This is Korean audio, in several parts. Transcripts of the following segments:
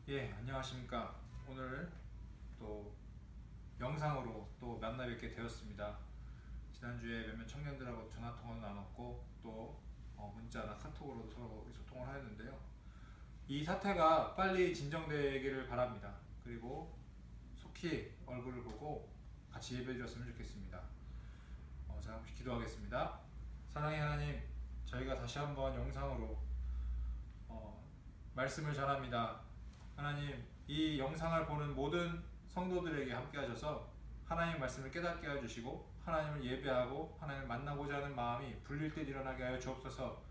예, 안녕하십니까. 오늘 또 영상으로 또 만나 뵙게 되었습니다. 지난주에 몇몇 청년들하고 전화통화도 나눴고 또 문자나 카톡으로도 서로 소통을 하였는데요. 이 사태가 빨리 진정되기를 바랍니다. 그리고 속히 얼굴을 보고 같이 예배드렸으면 좋겠습니다. 자, 기도하겠습니다. 사랑의 하나님, 저희가 다시 한번 영상으로 어, 말씀을 전합니다. 하나님, 이 영상을 보는 모든 성도들에게 함께 하셔서 하나님의 말씀을 깨닫게 해주시고 하나님을 예배하고 하나님을 만나고자 하는 마음이 불릴 때 일어나게 하여 주옵소서.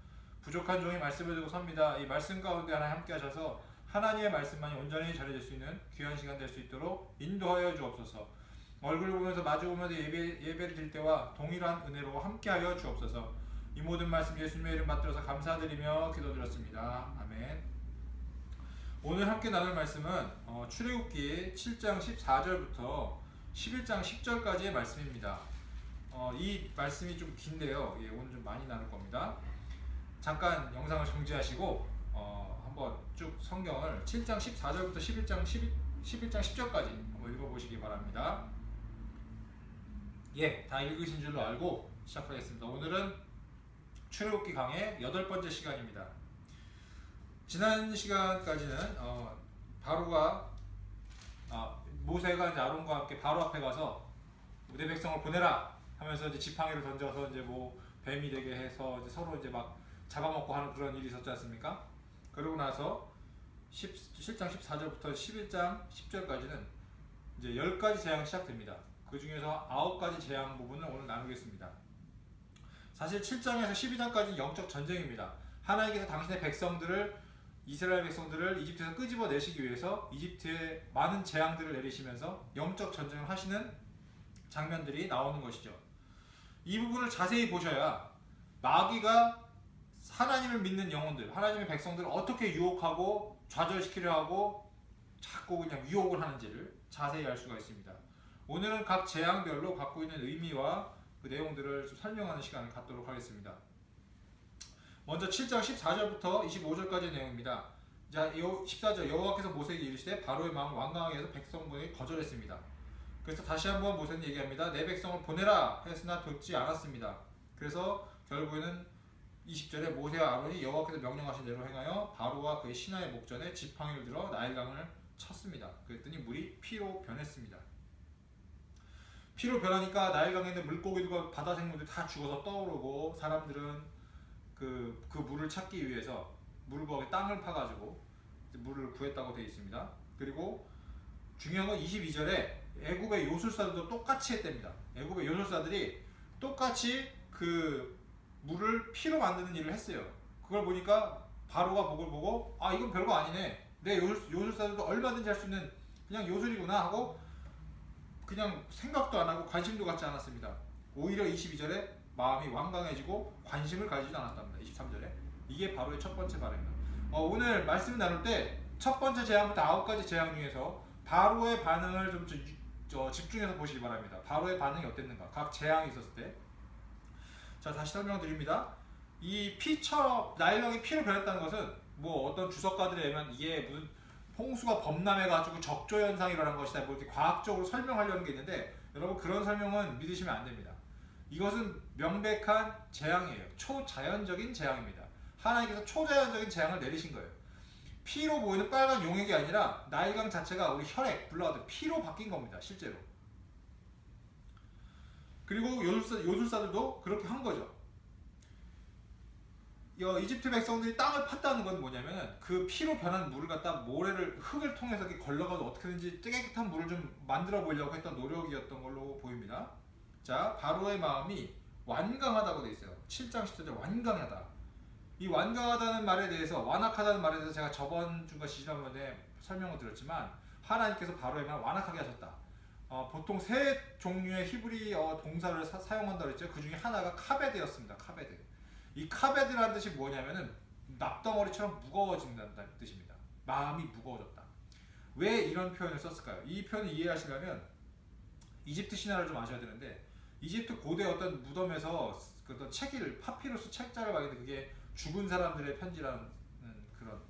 부족한 종이 말씀을 들고 섭니다. 이 말씀 가운데 하나님 함께 하셔서 하나님의 말씀만이 온전히 전해질 수 있는 귀한 시간 될 수 있도록 인도하여 주옵소서. 얼굴을 보면서 마주 보면서 예배를 드릴 때와 동일한 은혜로 함께하여 주옵소서. 이 모든 말씀 예수님의 이름 받들어서 감사드리며 기도드렸습니다. 아멘. 오늘 함께 나눌 말씀은 출애굽기 7장 14절부터 11장 10절까지의 말씀입니다. 이 말씀이 좀 긴데요. 예, 오늘 좀 많이 나눌 겁니다. 잠깐 영상을 정지하시고 한번 쭉 성경을 7장 14절부터 11장 10절까지 한번 읽어보시기 바랍니다. 예, 다 읽으신 줄로 알고 시작하겠습니다. 오늘은 출애굽기 강의 8번째 시간입니다. 지난 시간까지는 바로가 모세가 이제 아론과 함께 바로 앞에 가서 내 백성을 보내라 하면서 이제 지팡이를 던져서 이제 뭐 뱀이 되게 해서 이제 서로 이제 막 잡아먹고 하는 그런 일이 있었지 않습니까? 그러고 나서 7장 14절부터 11장 10절까지는 이제 10가지 재앙이 시작됩니다. 그 중에서 9가지 재앙 부분을 오늘 나누겠습니다. 사실 7장에서 12장까지는 영적 전쟁입니다. 하나님께서 당신의 백성들을, 이스라엘 백성들을 이집트에서 끄집어내시기 위해서 이집트에 많은 재앙들을 내리시면서 영적 전쟁을 하시는 장면들이 나오는 것이죠. 이 부분을 자세히 보셔야 마귀가 하나님을 믿는 영혼들, 하나님의 백성들을 어떻게 유혹하고 좌절시키려 하고 자꾸 그냥 유혹을 하는지를 자세히 알 수가 있습니다. 오늘은 각 재앙별로 갖고 있는 의미와 그 내용들을 좀 설명하는 시간을 갖도록 하겠습니다. 먼저 7장 14절부터 25절까지의 내용입니다. 자, 14절 여호와께서 모세에게 이르시되 바로의 마음을 완강하게 해서 백성들에게 거절했습니다. 그래서 다시 한번 모세는 얘기합니다. 내 백성을 보내라 했으나 듣지 않았습니다. 그래서 결국에는 20절에 모세와 아론이 여호와께서 명령하신 대로 행하여 바로와 그의 신하의 목전에 지팡이를 들어 나일강을 쳤습니다. 그랬더니 물이 피로 변했습니다. 피로 변하니까 나일강에 있는 물고기들과 바다 생물들이 다 죽어서 떠오르고 사람들은 그 물을 찾기 위해서 물부엌에 땅을 파가지고 물을 구했다고 되어 있습니다. 그리고 중요한 건 22절에 애굽의 요술사들도 똑같이 했답니다. 애굽의 요술사들이 똑같이 그 물을 피로 만드는 일을 했어요. 그걸 보니까 바로가 그걸 보고 이건 별거 아니네. 내 요술사들도 얼마든지 할 수 있는 그냥 요술이구나 하고 그냥 생각도 안 하고 관심도 갖지 않았습니다. 오히려 22절에 마음이 완강해지고 관심을 가지지도 않았답니다. 23절에 이게 바로의 첫 번째 발입니다. 오늘 말씀을 나눌 때 첫 번째 재앙부터 9가지 재앙 중에서 바로의 반응을 좀 집중해서 보시기 바랍니다. 바로의 반응이 어땠는가? 각 재앙이 있었을 때. 자, 다시 설명드립니다. 이 피처럼 나일강이 피로 변했다는 것은 뭐 어떤 주석가들에 의하면 이게 무슨 홍수가 범람해가지고 적조 현상이 일어난 것이다. 뭐 이렇게 과학적으로 설명하려는 게 있는데 여러분 그런 설명은 믿으시면 안 됩니다. 이것은 명백한 재앙이에요. 초자연적인 재앙입니다. 하나님께서 초자연적인 재앙을 내리신 거예요. 피로 보이는 빨간 용액이 아니라 나일강 자체가 우리 혈액, 블러드, 피로 바뀐 겁니다. 실제로. 그리고 요술사들도 그렇게 한 거죠. 이집트 백성들이 땅을 팠다는 건 뭐냐면 그 피로 변한 물을 갖다 흙을 통해서 걸러가서 어떻게든지 깨끗한 물을 좀 만들어 보려고 했던 노력이었던 걸로 보입니다. 자, 바로의 마음이 완강하다고 되어 있어요. 7장 10절 완강하다. 이 완강하다는 말에 대해서, 완악하다는 말에 대해서 제가 저번 주가 지난번에 설명을 드렸지만 하나님께서 바로의 마음을 완악하게 하셨다. 보통 세 종류의 히브리어 동사를 사용한다고 했죠. 그 중에 하나가 카베드였습니다. 카베드. 이 카베드라는 뜻이 뭐냐면은 납덩어리처럼 무거워진다는 뜻입니다. 마음이 무거워졌다. 왜 이런 표현을 썼을까요? 이 표현을 이해하시려면 이집트 신화를 좀 아셔야 되는데, 이집트 고대 어떤 무덤에서 어떤 책을 파피루스 책자를 봤는데 그게 죽은 사람들의 편지라는 그런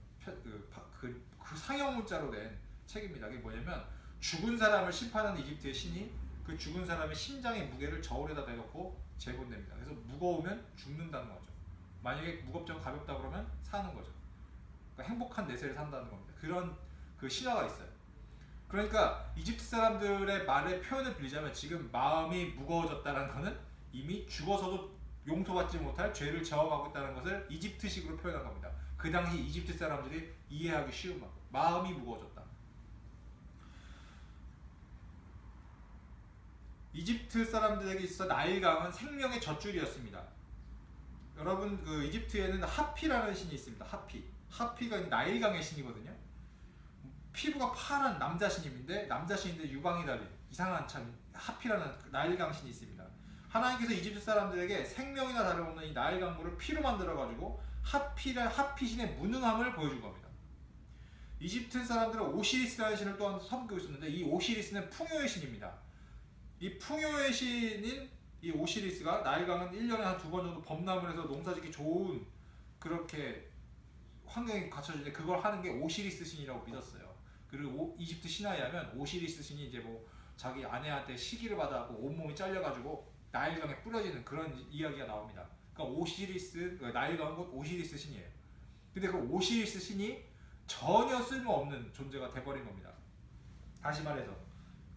그 상형 문자로 낸 책입니다. 그게 뭐냐면 죽은 사람을 심판하는 이집트의 신이 그 죽은 사람의 심장의 무게를 저울에다 내놓고 재본냅니다. 그래서 무거우면 죽는다는 거죠. 만약에 무겁지만 가볍다 그러면 사는 거죠. 그러니까 행복한 내세를 산다는 겁니다. 그런 그 신화가 있어요. 그러니까 이집트 사람들의 말의 표현을 빌리자면 지금 마음이 무거워졌다는 것은 이미 죽어서도 용서받지 못할 죄를 저험하고 있다는 것을 이집트식으로 표현한 겁니다. 그 당시 이집트 사람들이 이해하기 쉬운 만큼 마음이 무거워졌다. 이집트 사람들에게 있어 나일강은 생명의 젖줄이었습니다. 여러분 그 이집트에는 하피라는 신이 있습니다. 하피가 나일강의 신이거든요. 피부가 파란 남자 신임인데 남자 신인데 유방이 달린 이상한 참 하피라는 나일강 신이 있습니다. 하나님께서 이집트 사람들에게 생명이나 다름없는 이 나일강물을 피로 만들어가지고 하피 신의 무능함을 보여준 겁니다. 이집트 사람들은 오시리스라는 신을 또한 섬기고 있었는데 이 오시리스는 풍요의 신입니다. 이 풍요의 신인 이 오시리스가 나일강은 1년에 한 2번 정도 범람을 해서 농사짓기 좋은 그렇게 환경이 갖춰지는데 그걸 하는 게 오시리스 신이라고 믿었어요. 그리고 이집트 신화에 하면 오시리스 신이 이제 뭐 자기 아내한테 시기를 받아갖고 온몸이 잘려가지고 나일강에 뿌려지는 그런 이야기가 나옵니다. 그러니까 나일강은 곧 오시리스 신이에요. 근데 그 오시리스 신이 전혀 쓸모없는 존재가 돼버린 겁니다. 다시 말해서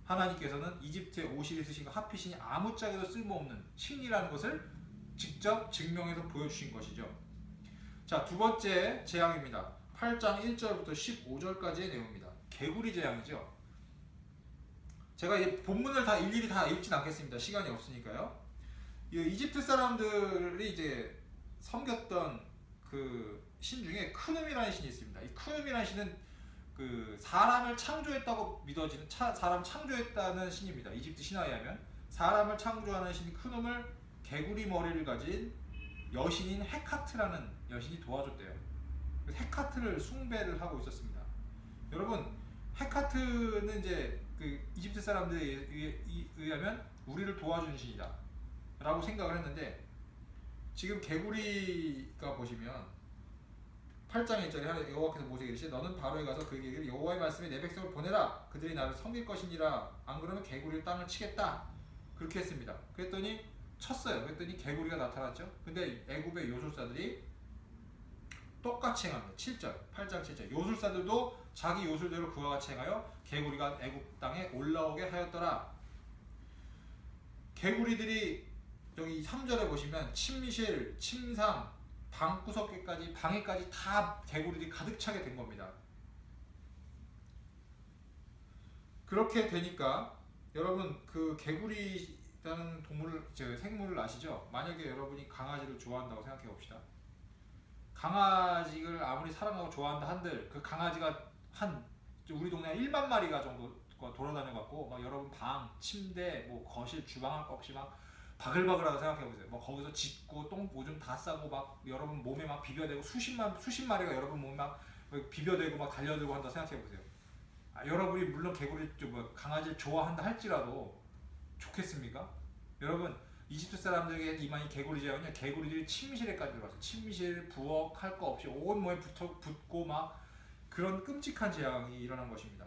하나님께서는 이집트의 오시리스 신과 하피 신이 아무짝에도 쓸모없는 신이라는 것을 직접 증명해서 보여주신 것이죠. 자, 두 번째 재앙입니다. 8장 1절부터 15절까지의 내용입니다. 개구리 재앙이죠. 제가 이 본문을 다 일일이 다 읽진 않겠습니다. 시간이 없으니까요. 이 이집트 사람들이 이제 섬겼던 그 신 중에 크눔이라는 신이 있습니다. 이 크눔이라는 신은 그 사람을 창조했다고 믿어지는 사람 창조했다는 신입니다. 이집트 신화에 하면 사람을 창조하는 신 크눔을 개구리 머리를 가진 여신인 헤카트라는 여신이 도와줬대요. 헤카트를 숭배를 하고 있었습니다. 여러분 헤카트는 이제 그 이집트 사람들에 의하면 우리를 도와주는 신이다 라고 생각을 했는데 지금 개구리가 보시면 8장 1절에 여호와께서 모세에게 이르시되 너는 바로에 가서 그에게 이르기를 여호와의 말씀에 내 백성을 보내라 그들이 나를 섬길 것이니라 안 그러면 개구리를 땅을 치겠다 그렇게 했습니다. 그랬더니 쳤어요. 그랬더니 개구리가 나타났죠. 근데 애굽의 요술사들이 똑같이 행합니다. 7절 8장 7절 요술사들도 자기 요술대로 그와 같이 행하여 개구리가 애굽 땅에 올라오게 하였더라. 개구리들이 여기 3절에 보시면 침실, 침상, 방구석에까지 방에까지 다 개구리들이 가득 차게 된 겁니다. 그렇게 되니까 여러분 그 개구리라는 생물을 아시죠? 만약에 여러분이 강아지를 좋아한다고 생각해 봅시다. 강아지를 아무리 사랑하고 좋아한다 한들 그 강아지가 한 우리 동네 1만 마리가 정도 돌아다녀 갖고 막 여러분 방, 침대, 뭐 거실, 주방 할 거 없이 막 바글바글하다 생각해 보세요. 뭐 거기서 짖고 똥 오줌 다 싸고 막 여러분 몸에 막 비벼대고 수십 마리가 여러분 몸에 막 비벼대고 막 달려들고 한다 생각해 보세요. 여러분이 물론 개구리 강아지를 좋아한다 할지라도 좋겠습니까? 여러분 이집트 사람들에게 이만희 개구리 재앙은요 개구리들이 침실에까지 들어가서 침실, 부엌 할 거 없이 온몸에 붙고 막 그런 끔찍한 재앙이 일어난 것입니다.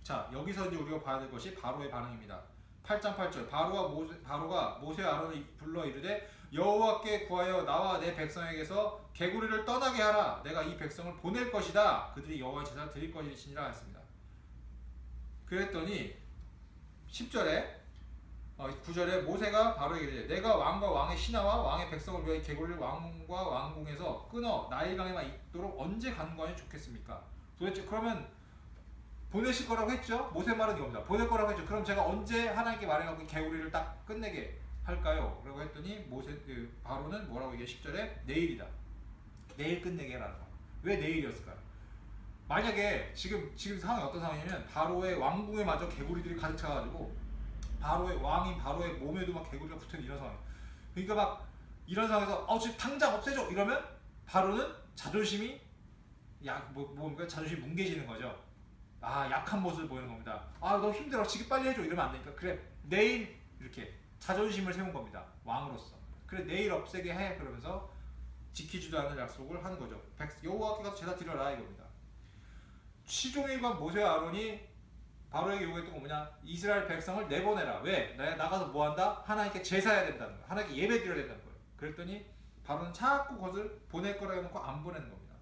자 여기서 이제 우리가 봐야 될 것이 바로의 반응입니다. 8장 8절 바로가 모세와 아론을 불러 이르되 여호와께 구하여 나와 내 백성에게서 개구리를 떠나게 하라. 내가 이 백성을 보낼 것이다. 그들이 여호와의 제사를 드릴 것이니라 했습니다. 그랬더니 10절에 9절에 모세가 바로에게 이르되 내가 왕과 왕의 신하와 왕의 백성을 위하여 개구리를 왕과 왕궁에서 끊어 나일강에만 있도록 언제 간구하면 좋겠습니까? 도대체 그러면 보내실 거라고 했죠? 모세 말은 이겁니다. 보낼 거라고 했죠. 그럼 제가 언제 하나님께 말해갖고 개구리를 딱 끝내게 할까요? 라고 했더니 바로는 뭐라고 얘기해? 10절에 내일이다. 내일 끝내게 해라는 거. 왜 내일이었을까요? 만약에 지금 상황이 어떤 상황이냐면 바로의 왕궁에 마저 개구리들이 가득 차가지고 바로의 왕인 바로의 몸에도 막 개구리가 붙어있는 이런 상황이에요. 그러니까 막 이런 상황에서 지금 당장 없애줘 이러면 바로는 자존심이 뭔가 자존심이 뭉개지는 거죠. 약한 모습을 보이는 겁니다. 너 힘들어 지금 빨리 해줘 이러면 안 되니까 그래 내일 이렇게 자존심을 세운 겁니다. 왕으로서. 그래 내일 없애게 해 그러면서 지키지도 않을 약속을 하는 거죠. 여호와께 가서 제사 드려라 이겁니다. 시종일관 모세와 아론이 바로에게 요구했던 건 뭐냐? 이스라엘 백성을 내보내라. 왜? 내가 나가서 뭐 한다? 하나님께 제사해야 된다는 거야. 하나님께 예배 드려야 된다는 거예요. 그랬더니 바로는 자꾸 그것을 보낼 거라 해놓고 안 보내는 겁니다.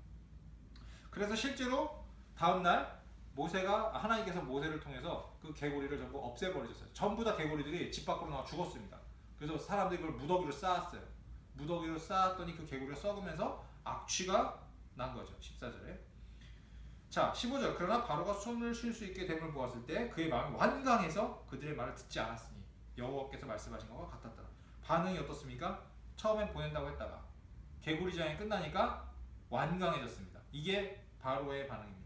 그래서 실제로 다음날 하나님께서 모세를 통해서 그 개구리를 전부 없애버리셨어요. 전부 다 개구리들이 집 밖으로 나와 죽었습니다. 그래서 사람들이 그걸 무더기로 쌓았어요. 무더기로 쌓았더니 그 개구리가 썩으면서 악취가 난 거죠. 14절에. 자, 15절. 그러나 바로가 숨을 쉴 수 있게 됨을 보았을 때 그의 마음이 완강해서 그들의 말을 듣지 않았으니 여호와께서 말씀하신 것과 같았더라. 반응이 어떻습니까? 처음엔 보낸다고 했다가 개구리 장이 끝나니까 완강해졌습니다. 이게 바로의 반응입니다.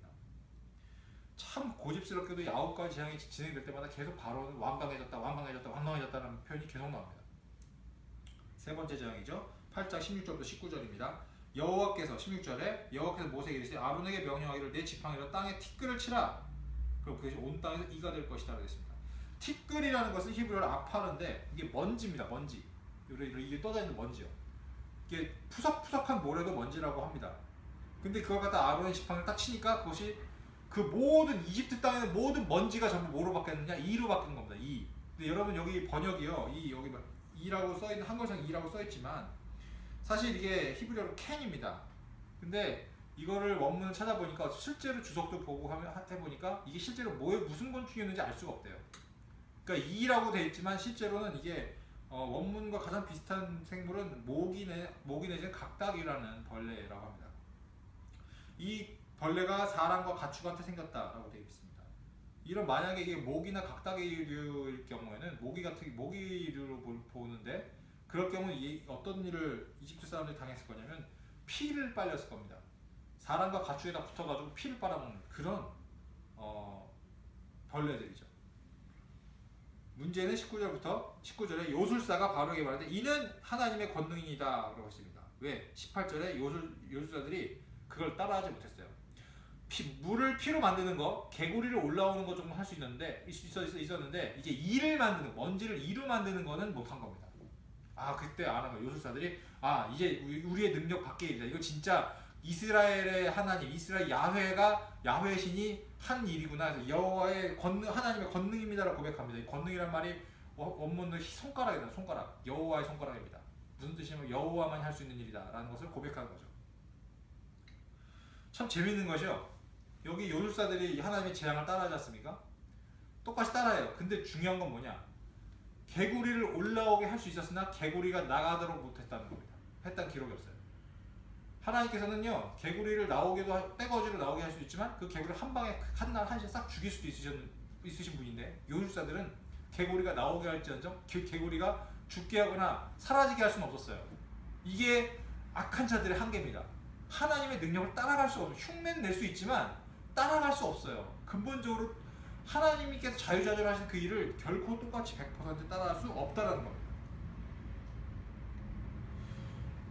참 고집스럽게도 9가지 재앙이 진행될 때마다 계속 바로는 완강해졌다는 표현이 계속 나옵니다. 세 번째 재앙이죠. 8장 16절부터 19절입니다. 여호와께서 16절에 여호와께서 모세에게 이르시되 아론에게 명령하기를 내 지팡이로 땅에 티끌을 치라. 그럼 그것이 온 땅에서 이가 될 것이다 그랬습니다. 티끌이라는 것은 히브리어로 아파르인데 이게 먼지입니다. 먼지. 이게 떠다니는 먼지요. 이게 푸석푸석한 모래도 먼지라고 합니다. 근데 그걸 갖다 아론의 지팡이를 딱 치니까 그것이 그 모든 이집트 땅에 있는 모든 먼지가 전부 뭐로 바뀌었느냐? 이로 바뀐 겁니다. 이. 근데 여러분 여기 번역이요. 여기 이라고 써 있는 한글상 이라고 써 있지만 사실 이게 히브리어로 캔입니다. 근데 이거를 원문을 찾아보니까 실제로 주석도 보고 해보니까 이게 실제로 무슨 곤충이었는지 알 수가 없대요. 그러니까 이라고 돼 있지만 실제로는 이게 원문과 가장 비슷한 생물은 모기 내지는 각닭이라는 벌레라고 합니다. 이 벌레가 사람과 가축한테 생겼다라고 되어 있습니다. 이런 만약에 이게 모기나 각닭류일 경우에는 모기류로 보는데 그럴 경우 어떤 일을 이집트 사람들이 당했을 거냐면 피를 빨렸을 겁니다. 사람과 가축에다 붙어가지고 피를 빨아먹는 그런 벌레들이죠. 문제는 19절에 요술사가 바로에게 말하되 이는 하나님의 권능이다 라고 했습니다. 왜? 18절에 요술사들이 그걸 따라하지 못했어요. 물을 피로 만드는 거, 개구리를 올라오는 거 정도 할 수 있었는데 이제 이를 만드는 먼지를 이로 만드는 거는 못한 겁니다. 그때 아는 거예요. 요술사들이 이제 우리의 능력 밖에 있다. 이거 진짜 이스라엘의 하나님, 이스라엘 야훼 신이 한 일이구나. 그래서 여호와의 하나님의 권능입니다라고 고백합니다. 이 권능이란 말이 원문은 손가락이다. 손가락. 여호와의 손가락입니다. 무슨 뜻이냐면 여호와만이 할 수 있는 일이다라는 것을 고백하는 거죠. 참 재밌는 것이요. 여기 요술사들이 하나님의 재앙을 따라하지 않습니까? 똑같이 따라해요. 근데 중요한 건 뭐냐? 개구리를 올라오게 할 수 있었으나 개구리가 나가도록 못했다는 겁니다. 했다는 기록이 없어요. 하나님께서는요 개구리를 떼거지로 나오게 할 수 있지만 그 개구리를 한 방에 한시에 싹 죽일 수도 있으신 분인데 요술사들은 개구리가 나오게 할지언정 개구리가 죽게 하거나 사라지게 할 수는 없었어요. 이게 악한 자들의 한계입니다. 하나님의 능력을 따라갈 수 없어요. 흉내는 낼 수 있지만 따라갈 수 없어요. 근본적으로 하나님께서 자유자재로 그 일을 결코 똑같이 100% 따라할 수 없다는 겁니다.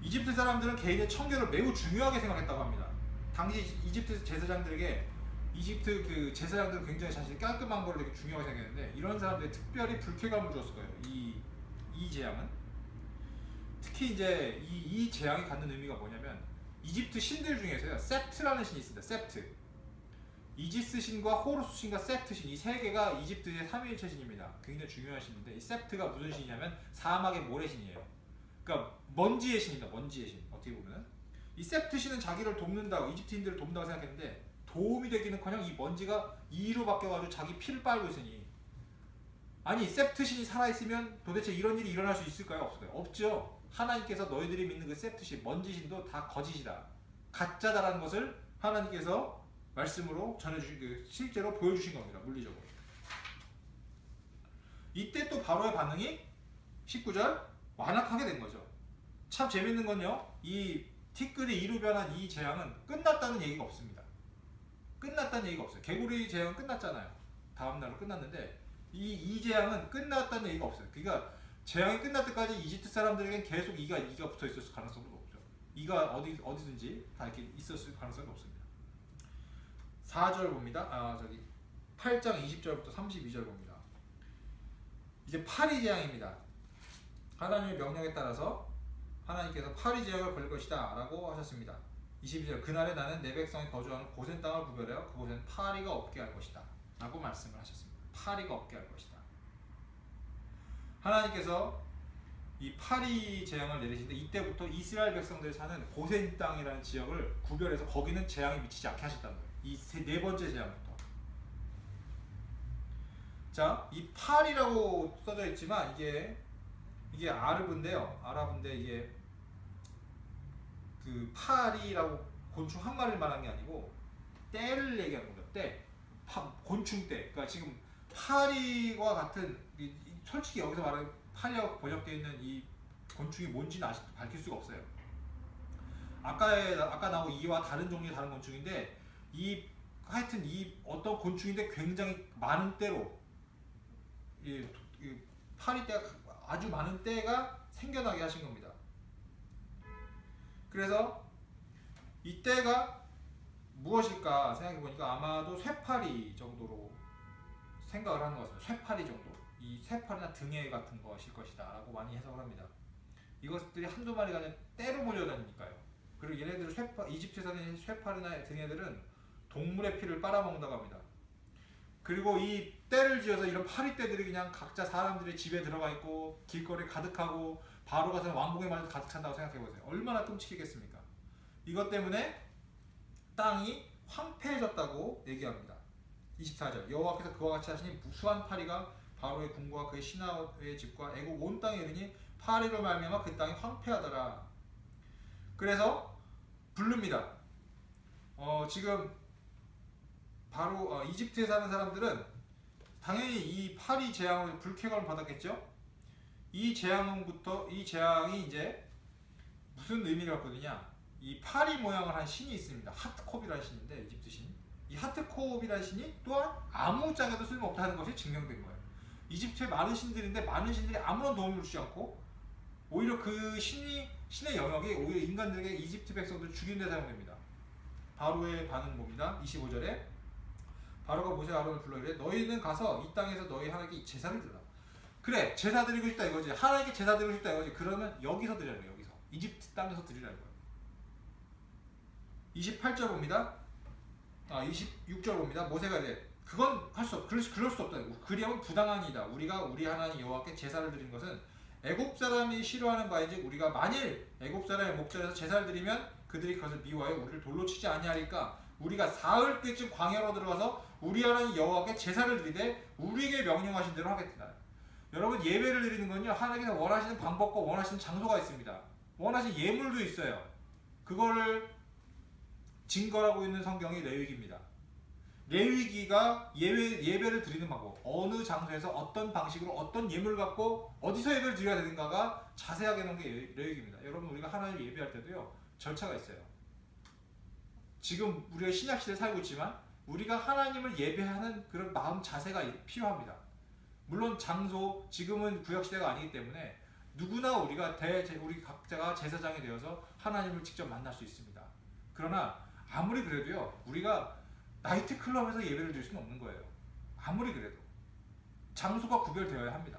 이집트 사람들은 개인의 청결을 매우 중요하게 생각했다고 합니다. 당시 이집트 제사장들에게 이집트 제사장들은 굉장히 자신의 깔끔한 걸 되게 중요하게 생각했는데 이런 사람들이 특별히 불쾌감을 주었을 거예요. 이 재앙은 특히 이제 이 재앙이 갖는 의미가 뭐냐면 이집트 신들 중에서요 세프트라는 신이 있습니다. 세프트. 이지스 신과 호루스 신과 세프트 신 이 세 개가 이집트의 삼위일체 신입니다. 굉장히 중요한 신인데 이 세프트가 무슨 신이냐면 사막의 모래신이에요. 그러니까 먼지의 신입니다. 먼지의 신. 어떻게 보면 이 세프트 신은 자기를 돕는다고 이집트인들을 돕는다고 생각했는데 도움이 되기는커녕 이 먼지가 이로 바뀌어가지고 자기 피를 빨고 있으니 아니 세프트 신이 살아있으면 도대체 이런 일이 일어날 수 있을까요? 없을까요? 없죠. 하나님께서 너희들이 믿는 그 세프트 신, 먼지 신도 다 거짓이다. 가짜다라는 것을 하나님께서 말씀으로 전해주신 실제로 보여주신 겁니다. 물리적으로. 이때 또 바로의 반응이 19절 완악하게 된 거죠. 참 재밌는 건요. 이 티끌이 이로 변한 이 재앙은 끝났다는 얘기가 없습니다. 끝났다는 얘기가 없어요. 개구리 재앙은 끝났잖아요. 다음 날로 끝났는데 이 재앙은 끝났다는 얘기가 없어요. 그러니까 재앙이 끝날 때까지 이집트 사람들에겐 계속 이가 붙어 있었을 가능성도 높죠. 이가 어디든지 다 이렇게 있었을 가능성이 없습니다. 4절 봅니다. 8장 20절부터 32절 봅니다. 이제 파리 재앙입니다. 하나님의 명령에 따라서 하나님께서 파리 재앙을 벌일 것이다 라고 하셨습니다. 22절 그날에 나는 내 백성이 거주하는 고센 땅을 구별하여 그곳엔 파리가 없게 할 것이다 라고 말씀을 하셨습니다. 파리가 없게 할 것이다. 하나님께서 이 파리 재앙을 내리시는데 이때부터 이스라엘 백성들이 사는 고센 땅이라는 지역을 구별해서 거기는 재앙이 미치지 않게 하셨다는 거예요. 이 네 번째 재앙부터. 자, 이 파리라고 써져 있지만 이게 아랍인데요. 아랍인데 이게 그 파리라고 곤충 한 마리를 말하는 게 아니고 떼를 얘기하는 겁니다. 떼, 곤충 떼. 그러니까 지금 파리와 같은 솔직히 여기서 말하는 파리라고 번역되어 있는 이 곤충이 뭔지는 아직도 밝힐 수가 없어요. 아까 나온 이와 다른 종류의 다른 곤충인데 하여튼 이 어떤 곤충인데 굉장히 많은 떼로 이 파리떼가 아주 많은 떼가 생겨나게 하신 겁니다. 그래서 이 떼가 무엇일까 생각해 보니까 아마도 쇠파리 정도로 생각을 하는 것 같습니다. 쇠파리 정도. 이 쇠파리나 등에 같은 것일 것이다 라고 많이 해석을 합니다. 이것들이 한두 마리가 아니라 떼로 몰려다니니까요. 그리고 얘네들 이집트에 사는 쇠파리나 등애들은 동물의 피를 빨아먹는다고 합니다. 그리고 이 떼를 지어서 이런 파리떼들이 그냥 각자 사람들의 집에 들어가 있고 길거리에 가득하고 바로가 사는 왕궁에 마저 가득 찬다고 생각해보세요. 얼마나 끔찍했겠습니까? 이것 때문에 땅이 황폐해졌다고 얘기합니다. 24절 여호와께서 그와 같이 하시니 무수한 파리가 바로의 궁과 그의 신하의 집과 애국 온 땅에 이르니 파리로 말미암아 그 땅이 황폐하더라. 그래서 부릅니다. 지금 바로 이집트에 사는 사람들은 당연히 이 파리 재앙으로 불쾌감을 받았겠죠. 이 재앙이 이제 무슨 의미를 갖고 있느냐? 이 파리 모양을 한 신이 있습니다. 하트콥이라는 신인데 이집트 신. 이 하트콥이라는 신이 또한 아무 짝에도 쓸모없다는 것이 증명된 거예요. 이집트에 많은 신들인데 많은 신들이 아무런 도움을 주지 않고 오히려 그 신의 영역이 오히려 인간들에게 이집트 백성들을 죽이는 데 사용됩니다. 바로의 반응은 뭡니다. 25절에 바로가 모세와 아론을 불러 이르되 너희는 가서 이 땅에서 너희 하나님께 제사를 드리라. 그래, 제사 드리고 싶다 이거지. 하나님께 제사 드리고 싶다 이거지. 그러면 여기서 드리라 거예요. 여기서 이집트 땅에서 드리라 이거예요. 28절 봅니다. 26절 봅니다. 모세가 이제 그건 할 수 없, 그럴 수 없다. 그리하면 부당하니이다. 우리가 우리 하나님 여호와께 제사를 드린 것은 애굽 사람이 싫어하는 바인즉 우리가 만일 애굽 사람의 목전에서 제사를 드리면 그들이 그것을 미워하여 우리를 돌로 치지 아니하리까 우리가 사흘 때쯤 광야로 들어가서 우리 하나님 여호와께 제사를 드리되 우리에게 명령하신 대로 하겠다. 여러분 예배를 드리는 건요 하나님께서 원하시는 방법과 원하시는 장소가 있습니다. 원하시는 예물도 있어요. 그거를 증거하고 있는 성경이 레위기입니다. 레위기가 예배를 드리는 방법, 어느 장소에서 어떤 방식으로 어떤 예물을 갖고 어디서 예배를 드려야 되는가가 자세하게 놓은 게 레위기입니다. 여러분 우리가 하나님을 예배할 때도요 절차가 있어요. 지금 우리가 신약시대에 살고 있지만 우리가 하나님을 예배하는 그런 마음 자세가 필요합니다. 물론 장소, 지금은 구약시대가 아니기 때문에 누구나 우리 각자가 제사장이 되어서 하나님을 직접 만날 수 있습니다. 그러나 아무리 그래도요 우리가 나이트클럽에서 예배를 드릴 수는 없는 거예요. 아무리 그래도 장소가 구별되어야 합니다.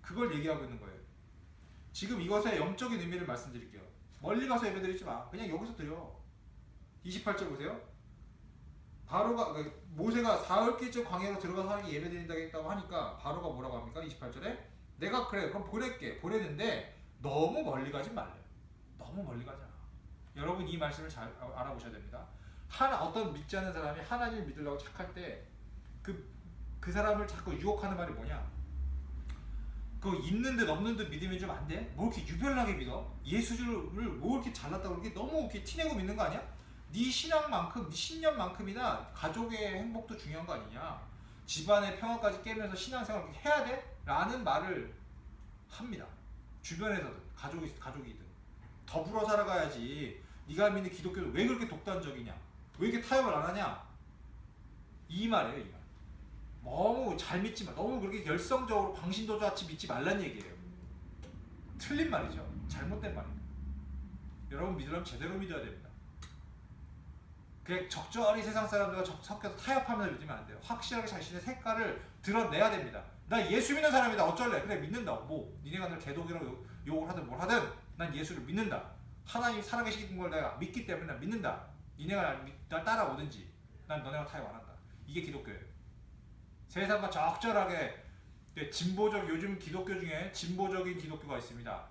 그걸 얘기하고 있는 거예요. 지금 이것의 영적인 의미를 말씀드릴게요. 멀리 가서 예배 드리지 마. 그냥 여기서 드려. 28절 보세요. 모세가 사흘길쯤 광야로 들어가서 하나님께 예배 드린다고 하니까 바로가 뭐라고 합니까? 28절에 내가 그래 그럼 보냈는데 너무 멀리 가지 말래. 너무 멀리 가잖아. 여러분 이 말씀을 잘 알아보셔야 됩니다. 어떤 믿지 않는 사람이 하나님을 믿으려고 착할 때 그 사람을 자꾸 유혹하는 말이 뭐냐? 있는 듯 없는 듯 믿으면 좀 안 돼? 뭐 이렇게 유별나게 믿어? 예수를 뭐 이렇게 잘났다고 그렇게 너무 이렇게 티내고 믿는 거 아니야? 네 신앙만큼, 네 신념만큼이나 가족의 행복도 중요한 거 아니냐? 집안의 평화까지 깨면서 신앙생활을 해야 돼? 라는 말을 합니다. 주변에서든 가족이든 더불어 살아가야지. 네가 믿는 기독교는 왜 그렇게 독단적이냐? 왜 이렇게 타협을 안 하냐? 이 말이에요, 이 말. 너무 잘 믿지 마. 너무 그렇게 열성적으로 광신도자같이 믿지 말란 얘기예요. 틀린 말이죠. 잘못된 말입니다. 여러분 믿으려면 제대로 믿어야 됩니다. 그냥 적절히 세상 사람들과 섞여서 타협하면서 믿으면 안 돼요. 확실하게 자신의 색깔을 드러내야 됩니다. 나 예수 믿는 사람이다. 어쩔래? 그래 믿는다. 뭐 니네가 늘 개독이라고 욕을 하든 뭘 하든 난 예수를 믿는다. 하나님 살아계신 걸 내가 믿기 때문에 난 믿는다. 니네가 날 따라오든지 난 너네가 타협 안 한다. 이게 기독교예요. 세상과 적절하게 진보적, 요즘 기독교 중에 진보적인 기독교가 있습니다.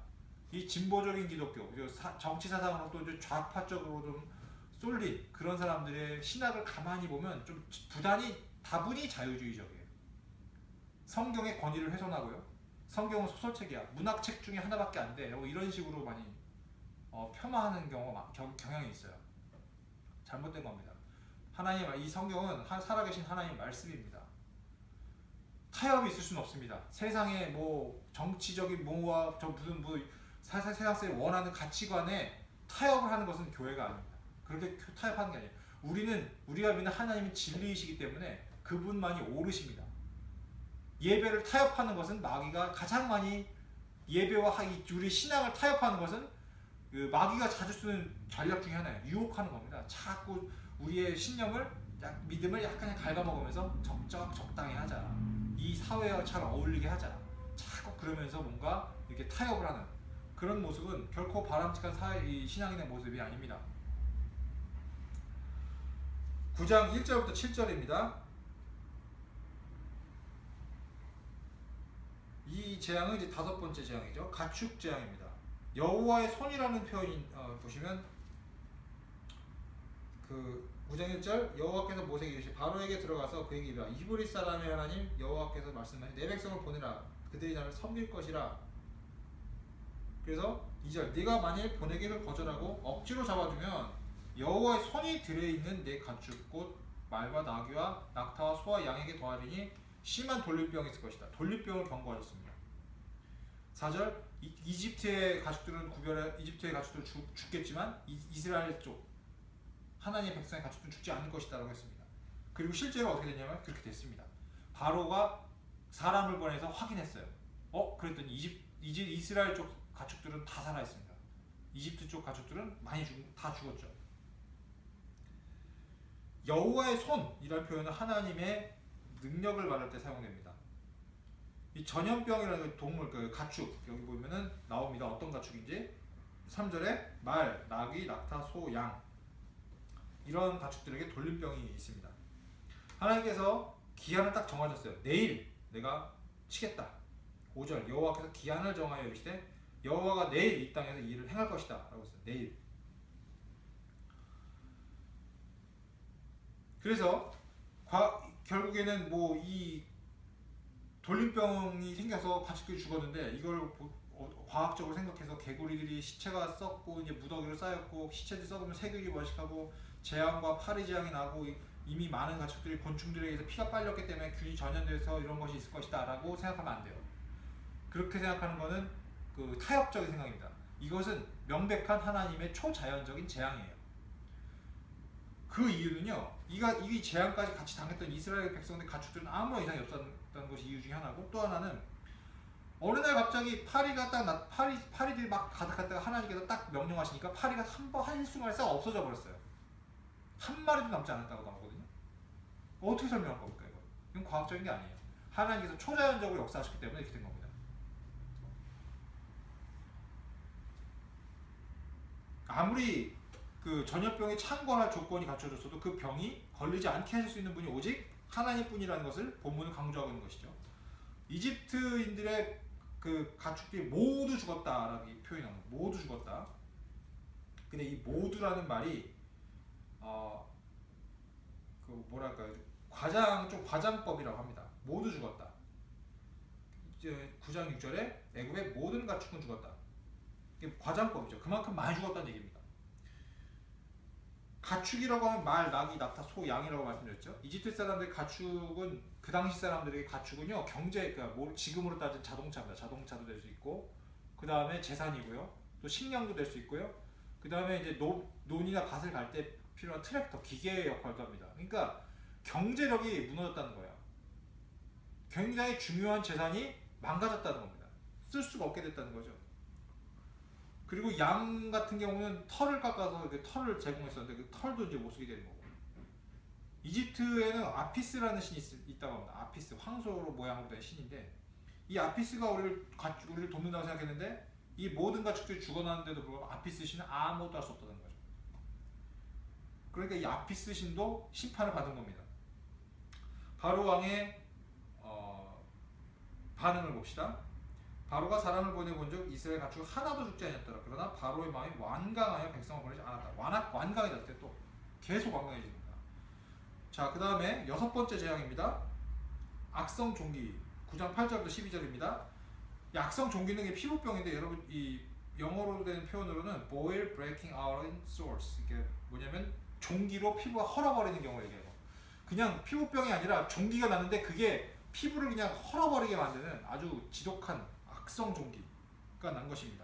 이 진보적인 기독교, 정치 사상으로 또 이제 좌파적으로 좀 쏠린 그런 사람들의 신학을 가만히 보면 좀 다분히 자유주의적이에요. 성경의 권위를 훼손하고요. 성경은 소설책이야. 문학책 중에 하나밖에 안 돼. 이런 식으로 많이 폄하하는 경향이 있어요. 잘못된 겁니다. 이 성경은 살아계신 하나님 말씀입니다. 타협이 있을 수는 없습니다. 세상에 정치적인 세상 사람들이 원하는 가치관에 타협을 하는 것은 교회가 아닙니다. 그렇게 타협하는 게 아니에요. 우리가 믿는 하나님은 진리이시기 때문에 그분만이 옳으십니다. 예배를 타협하는 것은 마귀가 가장 많이 예배와 우리 신앙을 타협하는 것은 마귀가 자주 쓰는 전략 중에 하나예요. 유혹하는 겁니다. 자꾸 우리의 신념을 믿음을 약간 갉아먹으면서 적당히 하자. 이 사회와 잘 어울리게 하자. 자꾸 그러면서 뭔가 이렇게 타협을 하는 그런 모습은 결코 바람직한 신앙인의 모습이 아닙니다. 9장 1절부터 7절입니다. 이 재앙은 이제 5번째 재앙이죠. 가축 재앙입니다. 여호와의 손이라는 표현 보시면 9장 1절 여호와께서 모세에게 이르시되 바로에게 들어가서 그에게 이르라 히브리 사람의 하나님 여호와께서 말씀하시되 내 백성을 보내라 그들이 나를 섬길 것이라. 그래서 2절 네가 만일 보내기를 거절하고 억지로 잡아주면 여호와의 손이 들여있는 내 가축 곧 말과 나귀와 낙타와 소와 양에게 더하리니 심한 돌림병이 있을 것이다. 돌림병을 경고하셨습니다. 4절 이집트의 가축들은 죽겠지만 이스라엘 쪽 하나님의 백성의 가축들은 죽지 않을 것이다 라고 했습니다. 그리고 실제로 어떻게 됐냐면 그렇게 됐습니다. 바로가 사람을 보내서 확인했어요. 그랬더니 이스라엘 쪽 가축들은 다 살아있습니다. 이집트 쪽 가축들은 다 죽었죠. 여호와의 손이라는 표현은 하나님의 능력을 말할 때 사용됩니다. 이 전염병이라는 동물, 가축 여기 보면은 나옵니다. 어떤 가축인지 3절에 말, 나귀, 낙타, 소, 양 이런 가축들에게 돌림병이 있습니다. 하나님께서 기한을 딱 정하셨어요. 내일 내가 치겠다. 5절 여호와께서 기한을 정하여 이르시되 여호와가 내일 이 땅에서 이 일을 행할 것이다 라고 했어요. 내일. 그래서 결국에는 이 돌림병이 생겨서 가축들이 죽었는데 이걸 과학적으로 생각해서 개구리들이 시체가 썩고 이제 무더기로 쌓였고 시체들이 썩으면 세균이 번식하고 재앙과 파리재앙이 나고 이미 많은 가축들이 곤충들에 의해서 피가 빨렸기 때문에 균이 전염돼서 이런 것이 있을 것이다 라고 생각하면 안 돼요. 그렇게 생각하는 것은 타협적인 생각입니다. 이것은 명백한 하나님의 초자연적인 재앙이에요. 그 이유는요, 이 재앙까지 같이 당했던 이스라엘 백성들 가축들은 아무런 이상이 없었다는 것이 이유 중에 하나고, 또 하나는 어느 날 갑자기 파리들이 막 가득했다가 하나님께서 딱 명령하시니까 파리가 한순간에 싹 없어져 버렸어요. 한 마리도 남지 않았다고 나오거든요. 어떻게 설명할 겁니까 이거? 이건 과학적인 게 아니에요. 하나님께서 초자연적으로 역사하셨기 때문에 이렇게 된 겁니다. 아무리 전염병에 창궐할 조건이 갖춰졌어도 그 병이 걸리지 않게 하실 수 있는 분이 오직 하나님뿐이라는 것을 본문은 강조하고 있는 것이죠. 이집트인들의 가축들이 모두 죽었다라고 표현합니다. 모두 죽었다. 근데 이 모두라는 말이 과장법이라고 합니다. 모두 죽었다. 9장 6절에 애굽의 모든 가축은 죽었다. 이게 과장법이죠. 그만큼 많이 죽었다는 얘기입니다. 가축이라고 하면 말, 나귀, 낙타, 소, 양이라고 말씀드렸죠. 이집트 사람들의 가축은 그 당시 사람들에게 가축은요 지금으로 따진 자동차입니다. 자동차도 될 수 있고 그 다음에 재산이고요. 또 식량도 될 수 있고요. 그 다음에 이제 논이나 밭을 갈 때 필요한 트랙터, 기계의 역할도 합니다. 그러니까 경제력이 무너졌다는 거예요. 굉장히 중요한 재산이 망가졌다는 겁니다. 쓸 수가 없게 됐다는 거죠. 그리고 양 같은 경우는 털을 깎아서 털을 제공했었는데 그 털도 이제 못 쓰게 되는 거고. 이집트에는 아피스라는 신이 있다고 합니다. 아피스, 황소 모양으로 된 신인데 이 아피스가 우리를 돕는다고 생각했는데 이 모든 가축들이 죽어나는데도 불구하고 아피스 신은 아무것도 할 수 없다는 거죠. 그러니까 이 아피스 신도 심판을 받은 겁니다. 바로 왕의 반응을 봅시다. 바로가 사람을 보내본 적 이스라엘 가축 하나도 죽지 아니었더라. 그러나 바로의 마음이 완강하여 백성을 보내지 않았다. 완강해졌을 때 또 계속 완강해집니다. 자, 그 다음에 6번째 재앙입니다. 악성 종기 9장 8절부터 12절입니다. 악성 종기는 게 피부병인데 여러분 이 영어로 된 표현으로는 boil breaking out in sores. 이게 뭐냐면 종기로 피부가 헐어버리는 경우 얘기해요. 그냥 피부병이 아니라 종기가 나는데 그게 피부를 그냥 헐어버리게 만드는 아주 지독한 악성 종기가 난 것입니다.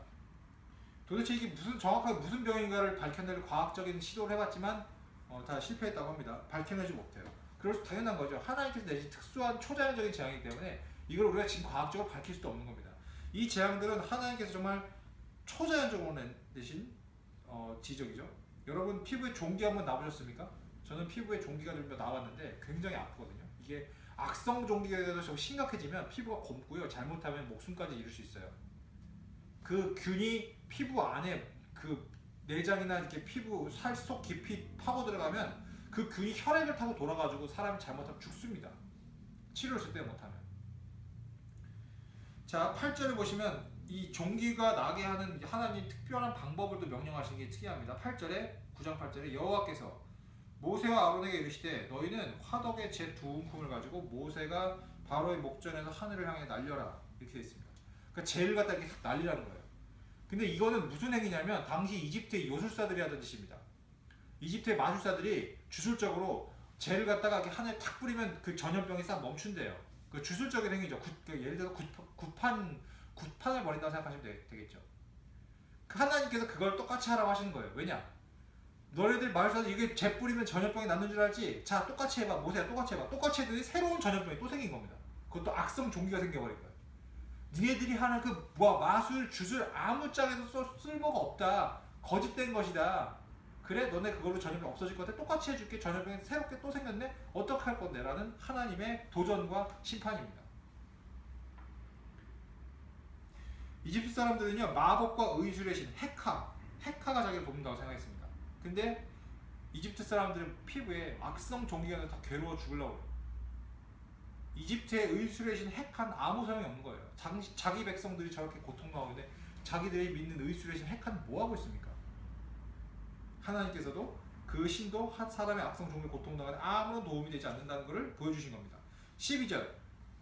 도대체 이게 정확하게 무슨 병인가를 밝혀낼 과학적인 시도를 해봤지만 다 실패했다고 합니다. 밝혀내지 못해요. 그래서 당연한 거죠. 하나님께서 내신 특수한 초자연적인 재앙이기 때문에 이걸 우리가 지금 과학적으로 밝힐 수도 없는 겁니다. 이 재앙들은 하나님께서 정말 초자연적으로 내신 지적이죠. 여러분 피부에 종기 한번 나보셨습니까? 저는 피부에 종기가 좀 나왔는데 굉장히 아프거든요. 이게 악성 종기가 돼서 좀 심각해지면 피부가 곪고요. 잘못하면 목숨까지 이룰 수 있어요. 그 균이 피부 안에 그 내장이나 이렇게 피부 살 속 깊이 파고 들어가면 그 균이 혈액을 타고 돌아가지고 사람이 잘못하면 죽습니다. 치료를 제때 못하면. 자, 8절을 보시면 이 종기가 나게 하는 하나님 특별한 방법을 또 명령하시는 게 특이합니다. 8절에 9장 8절에 여호와께서 모세와 아론에게 이르시되 너희는 화덕의 제 두 움큼을 가지고 모세가 바로의 목전에서 하늘을 향해 날려라 이렇게 되어 있습니다. 그러니까 젤을 갖다 이렇게 날리라는 거예요. 근데 이거는 무슨 행위냐면 당시 이집트의 요술사들이 하던 짓입니다. 이집트의 마술사들이 주술적으로 젤을 갖다가 이렇게 하늘에 탁 뿌리면 그 전염병이 싹 멈춘대요. 그 주술적인 행위죠. 예를 들어서 굿판을 벌인다고 생각하시면 되겠죠. 하나님께서 그걸 똑같이 하라고 하시는 거예요. 왜냐? 너희들 마술사들 이게 재 뿌리면 전염병이 낫는 줄 알지? 자, 똑같이 해봐. 모세야 똑같이 해봐. 똑같이 했더니 새로운 전염병이 또 생긴 겁니다. 그것도 악성 종기가 생겨버린 거예요. 니네들이 하는 그 마술, 주술 아무 짝에도 쓸모가 없다. 거짓된 것이다. 그래? 너네 그걸로 전염병 없어질 것 같아? 똑같이 해줄게. 전염병이 새롭게 또 생겼네? 어떻게 할 건데? 라는 하나님의 도전과 심판입니다. 이집트 사람들은요 마법과 의술의 신 헤카가 자기를 돕는다고 생각했습니다. 근데 이집트 사람들은 피부에 악성 종기가 나서 다 괴로워 죽으려고 해요. 이집트의 의술의 신 헤카는 아무 소용이 없는 거예요. 자기 백성들이 저렇게 고통당하는데 자기들이 믿는 의술의 신 헤카는 뭐하고 있습니까? 하나님께서도 그 신도 사람의 악성 종기를 고통당하는 아무런 도움이 되지 않는다는 것을 보여주신 겁니다. 12절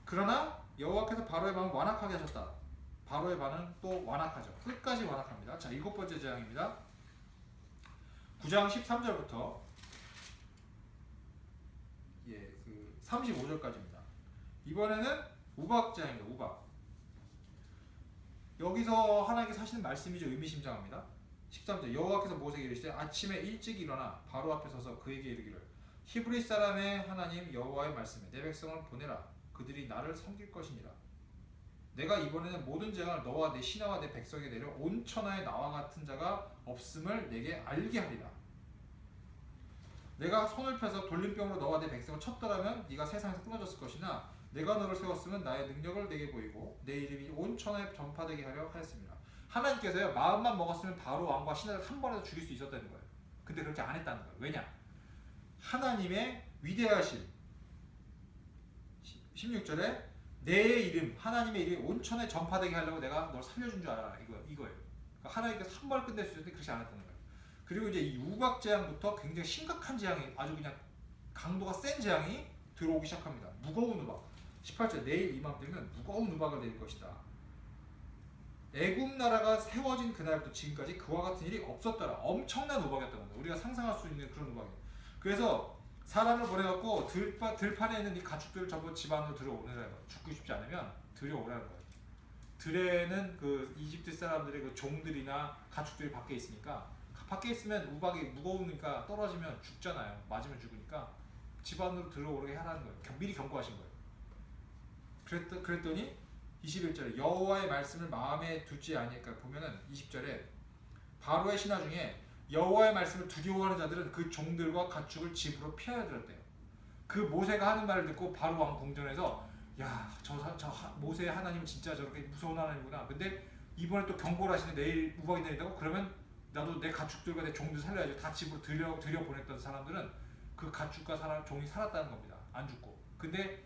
그러나 여호와께서 바로의 마음을 완악하게 하셨다. 바로의 반응 또 완악하죠. 끝까지 완악합니다. 자, 7번째 재앙입니다. 9장 13절부터 35절까지입니다. 이번에는 우박 재앙입니다. 우박. 여기서 하나님께서 하시는 말씀이 좀 의미심장합니다. 13절 여호와께서 모세에게 이르시되 아침에 일찍 일어나 바로 앞에 서서 그에게 이르기를 히브리 사람의 하나님 여호와의 말씀에 내 백성을 보내라. 그들이 나를 섬길 것이니라. 내가 이번에는 모든 재앙을 너와 내 신하와 내 백성에게 내려 온 천하에 나와 같은 자가 없음을 내게 알게 하리라. 내가 손을 펴서 돌림병으로 너와 내 백성을 쳤더라면 네가 세상에서 끊어졌을 것이나 내가 너를 세웠으면 나의 능력을 내게 보이고 내 이름이 온 천하에 전파되게 하려 하였습니다. 하나님께서요 마음만 먹었으면 바로 왕과 신하를 한 번에 죽일 수 있었다는 거예요. 근데 그렇게 안 했다는 거예요. 왜냐? 하나님의 위대하심 16절에 내 이름, 하나님의 이름이 온천에 전파되게 하려고 내가 널 살려준 줄 알아. 이거예요. 그러니까 하나님께서 한 번에 끝낼 수 있었는데 그렇지 않았다는 거예요. 그리고 이제 이 우박 재앙부터 굉장히 심각한 재앙이 아주 그냥 강도가 센 재앙이 들어오기 시작합니다. 무거운 우박. 18절 내일 이맘때면 무거운 우박을 내릴 것이다. 애굽 나라가 세워진 그날부터 지금까지 그와 같은 일이 없었더라. 엄청난 우박이었던 겁니다. 우리가 상상할 수 있는 그런 우박이에요. 그래서 사람을 보내갖고 들판에 있는 이 가축들을 전부 집 안으로 들여오라는 거예요. 죽고 싶지 않으면 들여오라는 거예요. 들에는 그 이집트 사람들의 그 종들이나 가축들이 밖에 있으니까 밖에 있으면 우박이 무거우니까 떨어지면 죽잖아요. 맞으면 죽으니까 집 안으로 들어오게 하라는 거예요. 미리 경고하신 거예요. 그랬더니 21절에 여호와의 말씀을 마음에 두지 아니니까 보면은 20절에 바로의 신하 중에 여호와의 말씀을 두려워하는 자들은 그 종들과 가축을 집으로 피하여 들었대요. 그 모세가 하는 말을 듣고 바로 왕 궁전에서 야, 저 모세의 하나님은 진짜 저렇게 무서운 하나님이구나. 근데 이번에 또 경고를 하시네. 내일 우박이 내린다고? 그러면 나도 내 가축들과 내 종들 살려야지. 다 집으로 들여 보냈던 사람들은 그 가축과 종이 살았다는 겁니다. 안 죽고. 근데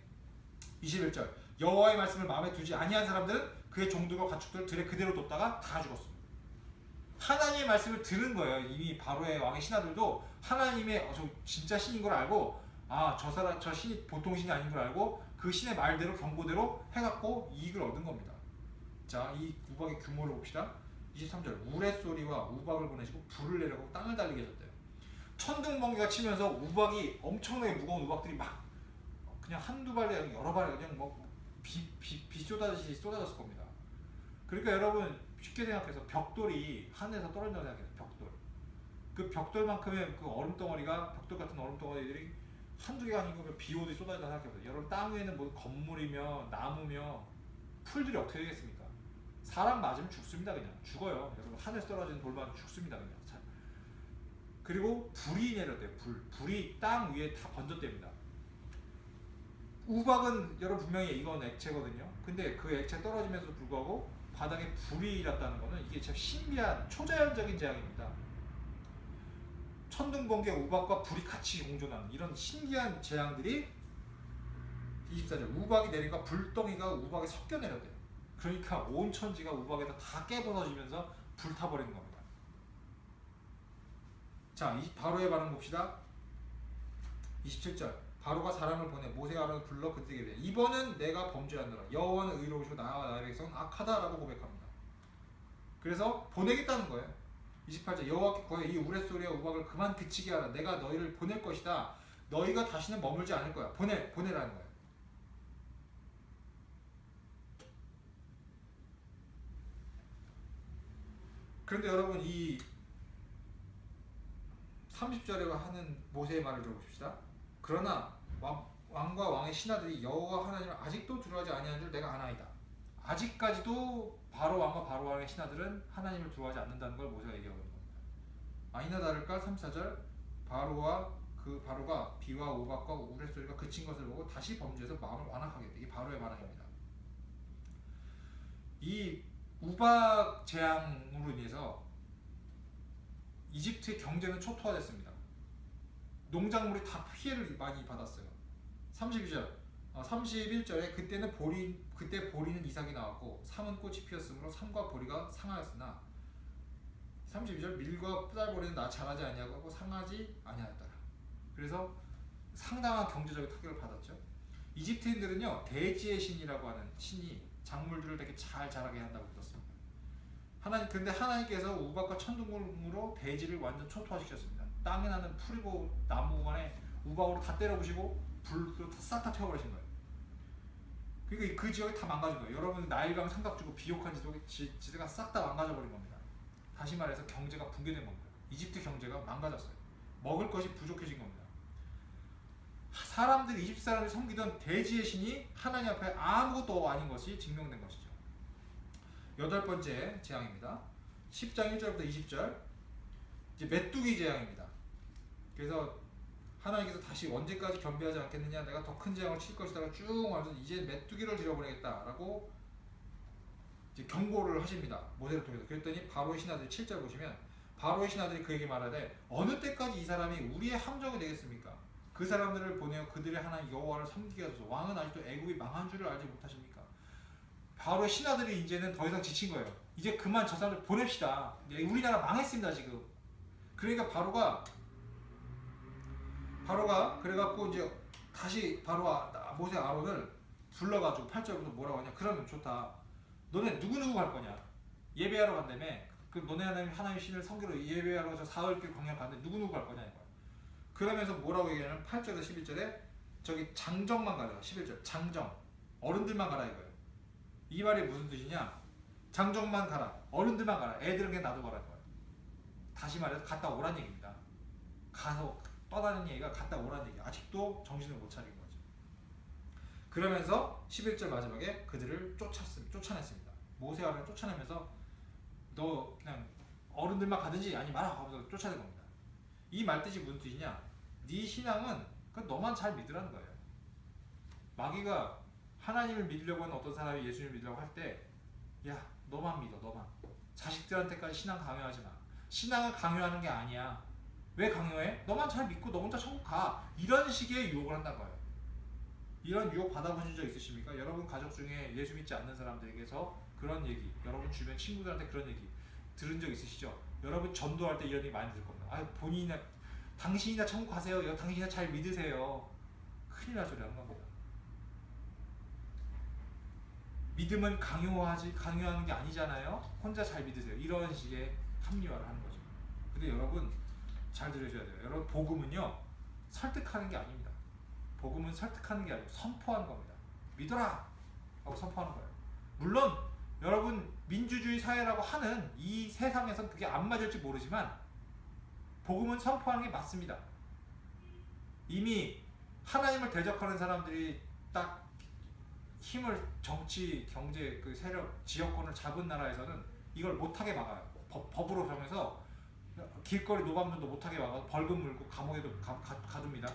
21절 여호와의 말씀을 마음에 두지 아니한 사람들은 그의 종들과 가축들을 들에 그대로 뒀다가 다 죽었습니다. 하나님의 말씀을 들은 거예요. 이미 바로의 왕의 신하들도 하나님의 저 진짜 신인 걸 알고 저 신이 보통 신이 아닌 걸 알고 그 신의 말대로 경고대로 해갖고 이익을 얻은 겁니다. 자, 이 우박의 규모를 봅시다. 23절 우레소리와 우박을 보내시고 불을 내려고 땅을 달리게 하셨대요. 천둥번개가 치면서 우박이 엄청나게 무거운 우박들이 막 그냥 한두 발이 아니라 여러 발이 그냥 뭐 비 쏟아지듯이 쏟아졌을 겁니다. 그러니까 여러분 쉽게 생각해서 벽돌이 하늘에서 떨어진다고 생각해요. 벽돌. 그 벽돌만큼의 그 얼음덩어리가 벽돌 같은 얼음덩어리들이 한두 개가 아니고 비 오듯이 쏟아진다고 생각해보세요. 여러분 땅 위에는 뭐 건물이며 나무며 풀들이 어떻게 되겠습니까? 사람 맞으면 죽습니다. 그냥 죽어요. 여러분 하늘에서 떨어지는 돌 맞으면 죽습니다. 그냥. 자, 그리고 불이 내렸대요. 불이 땅 위에 다 번졌답니다. 우박은 여러분 분명히 이건 액체거든요. 근데 그 액체 떨어지면서도 불구하고 바닥에 불이 일었다는 거는 이게 참 신비한 초자연적인 재앙입니다. 천둥번개, 우박과 불이 같이 공존하는 이런 신기한 재앙들이 24절 우박이 내리니까 불덩이가 우박에 섞여 내렸대요. 그러니까 온 천지가 우박에다 다 깨부서지면서 불타버리는 겁니다. 자, 바로의 반응 봅시다. 27절 바로가 사람을 보내 모세가 아론을 불러 그들에게 이르되 이번은 내가 범죄하노라 여호와는 의로우시고 나와 나의 백성은 악하다라고 고백합니다. 그래서 보내겠다는 거예요. 28절 여호와께 구하여 이 우레소리와 우박을 그만 그치게 하라. 내가 너희를 보낼 것이다. 너희가 다시는 머물지 않을 거야. 보내라는 거예요. 그런데 여러분 이 30절에 하는 모세의 말을 들어보십시다. 그러나 왕과 왕의 신하들이 여호와 하나님을 아직도 두려워하지 아니하는 줄 내가 아나이다. 아직까지도 바로 왕과 바로 왕의 신하들은 하나님을 두려워하지 않는다는 걸 모세가 얘기하고 있는 겁니다. 아니나 다를까 34절 바로가 비와 우박과 우레소리가 그친 것을 보고 다시 범죄해서 마음을 완악하겠다. 이게 바로의 반응입니다. 이 우박 재앙으로 인해서 이집트의 경제는 초토화됐습니다. 농작물이 다 피해를 많이 받았어요. 31절에 그때 보리는 이삭이 나왔고 삼은 꽃이 피었으므로 삼과 보리가 상하였으나 32절 밀과 쌀보리는 나 자라지 아니하고 상하지 아니하였더라. 그래서 상당한 경제적인 타격을 받았죠. 이집트인들은요 대지의 신이라고 하는 신이 작물들을 되게 잘 자라게 한다고 믿었습니다. 근데 하나님께서 우박과 천둥으로 대지를 완전 초토화시켰습니다. 땅에 나는 풀이고 나무 간에 우박으로 다 때려부시고 불로 싹 다 태워버리신 거예요. 그러니까 그 지역이 다 망가진 거예요. 여러분 나일강 삼각주고 비옥한 지대가 싹 다 망가져버린 겁니다. 다시 말해서 경제가 붕괴된 겁니다. 이집트 경제가 망가졌어요. 먹을 것이 부족해진 겁니다. 이집트 사람들이 섬기던 대지의 신이 하나님 앞에 아무것도 아닌 것이 증명된 것이죠. 8번째 재앙입니다. 10장 1절부터 20절 이제 메뚜기 재앙입니다. 그래서 하나님께서 다시 언제까지 겸비하지 않겠느냐 내가 더 큰 재앙을 칠 것이다 쭉 하면서 이제 메뚜기를 들여보내겠다라고 이제 경고를 하십니다. 모세를 통해서. 그랬더니 바로의 신하들이 7절 보시면 바로의 신하들이 그에게 말하되 어느 때까지 이 사람이 우리의 함정이 되겠습니까? 그 사람들을 보내어 그들의 하나님 여호와를 섬기게 하소서. 왕은 아직도 애굽이 망한 줄을 알지 못하십니까? 바로의 신하들이 이제는 더 이상 지친 거예요. 이제 그만 저 사람들 보냅시다. 우리나라 망했습니다 지금. 그러니까 바로가 그래갖고 이제 다시 모세 아론을 불러가지고 8절부터 뭐라고 하냐. 그러면 좋다. 너네 누구 갈 거냐. 예배하러 간다며. 그 너네 하나님 신을 섬기러 예배하러 저 사흘길 광야 갔는데 누구 갈 거냐 이거야. 그러면서 뭐라고 얘기하냐면 8절에서 11절에 저기 장정만 가라. 11절 장정 어른들만 가라 이거예요. 이 말이 무슨 뜻이냐. 장정만 가라. 어른들만 가라. 애들은 그냥 놔두고 가라 이거예요. 다시 말해서 갔다 오란 얘기입니다. 가서 떠나는 얘기가 갔다 오란 얘기. 아직도 정신을 못 차린 거죠. 그러면서 11절 마지막에 그들을 쫓아냈습니다. 모세 아론을 쫓아내면서 너 그냥 어른들만 가든지 아니 마라 하면서 쫓아낸 겁니다. 이 말뜻이 무슨 뜻이냐. 네 신앙은 너만 잘 믿으라는 거예요. 마귀가 하나님을 믿으려고 하는 어떤 사람이 예수님을 믿으려고 할 때 야 너만 믿어 너만. 자식들한테까지 신앙 강요하지 마. 신앙을 강요하는 게 아니야. 왜 강요해? 너만 잘 믿고 너 혼자 천국 가. 이런 식의 유혹을 한다는 거예요. 이런 유혹 받아보신 적 있으십니까? 여러분 가족 중에 예수 믿지 않는 사람들에게서 그런 얘기, 여러분 주변 친구들한테 그런 얘기 들은 적 있으시죠? 여러분 전도할 때 이런 얘기 많이 들을 겁니다. 아 본인이나 당신이나 천국 가세요. 당신이나 잘 믿으세요. 큰일 날 소리 하는 겁니다. 믿음은 강요하는 게 아니잖아요. 혼자 잘 믿으세요. 이런 식의 합리화를 하는 거죠. 근데 여러분 잘 들으셔야 돼요. 여러분 복음은요 설득하는 게 아닙니다. 복음은 설득하는 게 아니고 선포하는 겁니다. 믿어라 하고 선포하는 거예요. 물론 여러분 민주주의 사회라고 하는 이 세상에선 그게 안 맞을지 모르지만 복음은 선포하는 게 맞습니다. 이미 하나님을 대적하는 사람들이 딱 힘을 정치, 경제, 그 세력, 지역권을 잡은 나라에서는 이걸 못하게 막아요. 법으로 정해서 길거리 노방전도 못하게 막아서 벌금 물고 감옥에도 가둡니다.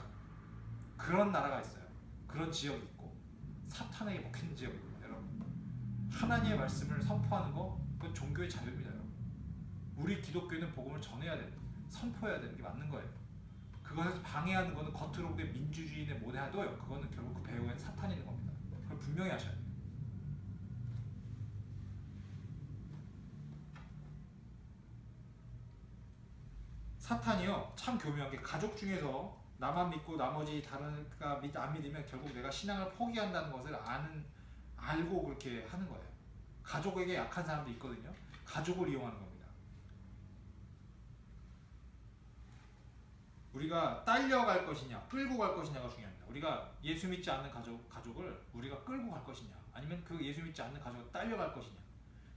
그런 나라가 있어요. 그런 지역이 있고 사탄에게 먹히는 지역이 있고 여러분 하나님의 말씀을 선포하는 거 그건 종교의 자유입니다. 여러분. 우리 기독교는 복음을 전해야 되는 선포해야 되는 게 맞는 거예요. 그것에서 방해하는 거는 겉으로 보기에 민주주의는 뭐냐도요. 그거는 결국 그 배후에는 사탄이 있는 겁니다. 그걸 분명히 하셔야 돼요. 사탄이요 참 교묘한 게 가족 중에서 나만 믿고 나머지 다른가 안 믿으면 결국 내가 신앙을 포기한다는 것을 알고 그렇게 하는 거예요. 가족에게 약한 사람도 있거든요. 가족을 이용하는 겁니다. 우리가 딸려갈 것이냐 끌고 갈 것이냐가 중요합니다. 우리가 예수 믿지 않는 가족을 우리가 끌고 갈 것이냐 아니면 그 예수 믿지 않는 가족을 딸려갈 것이냐.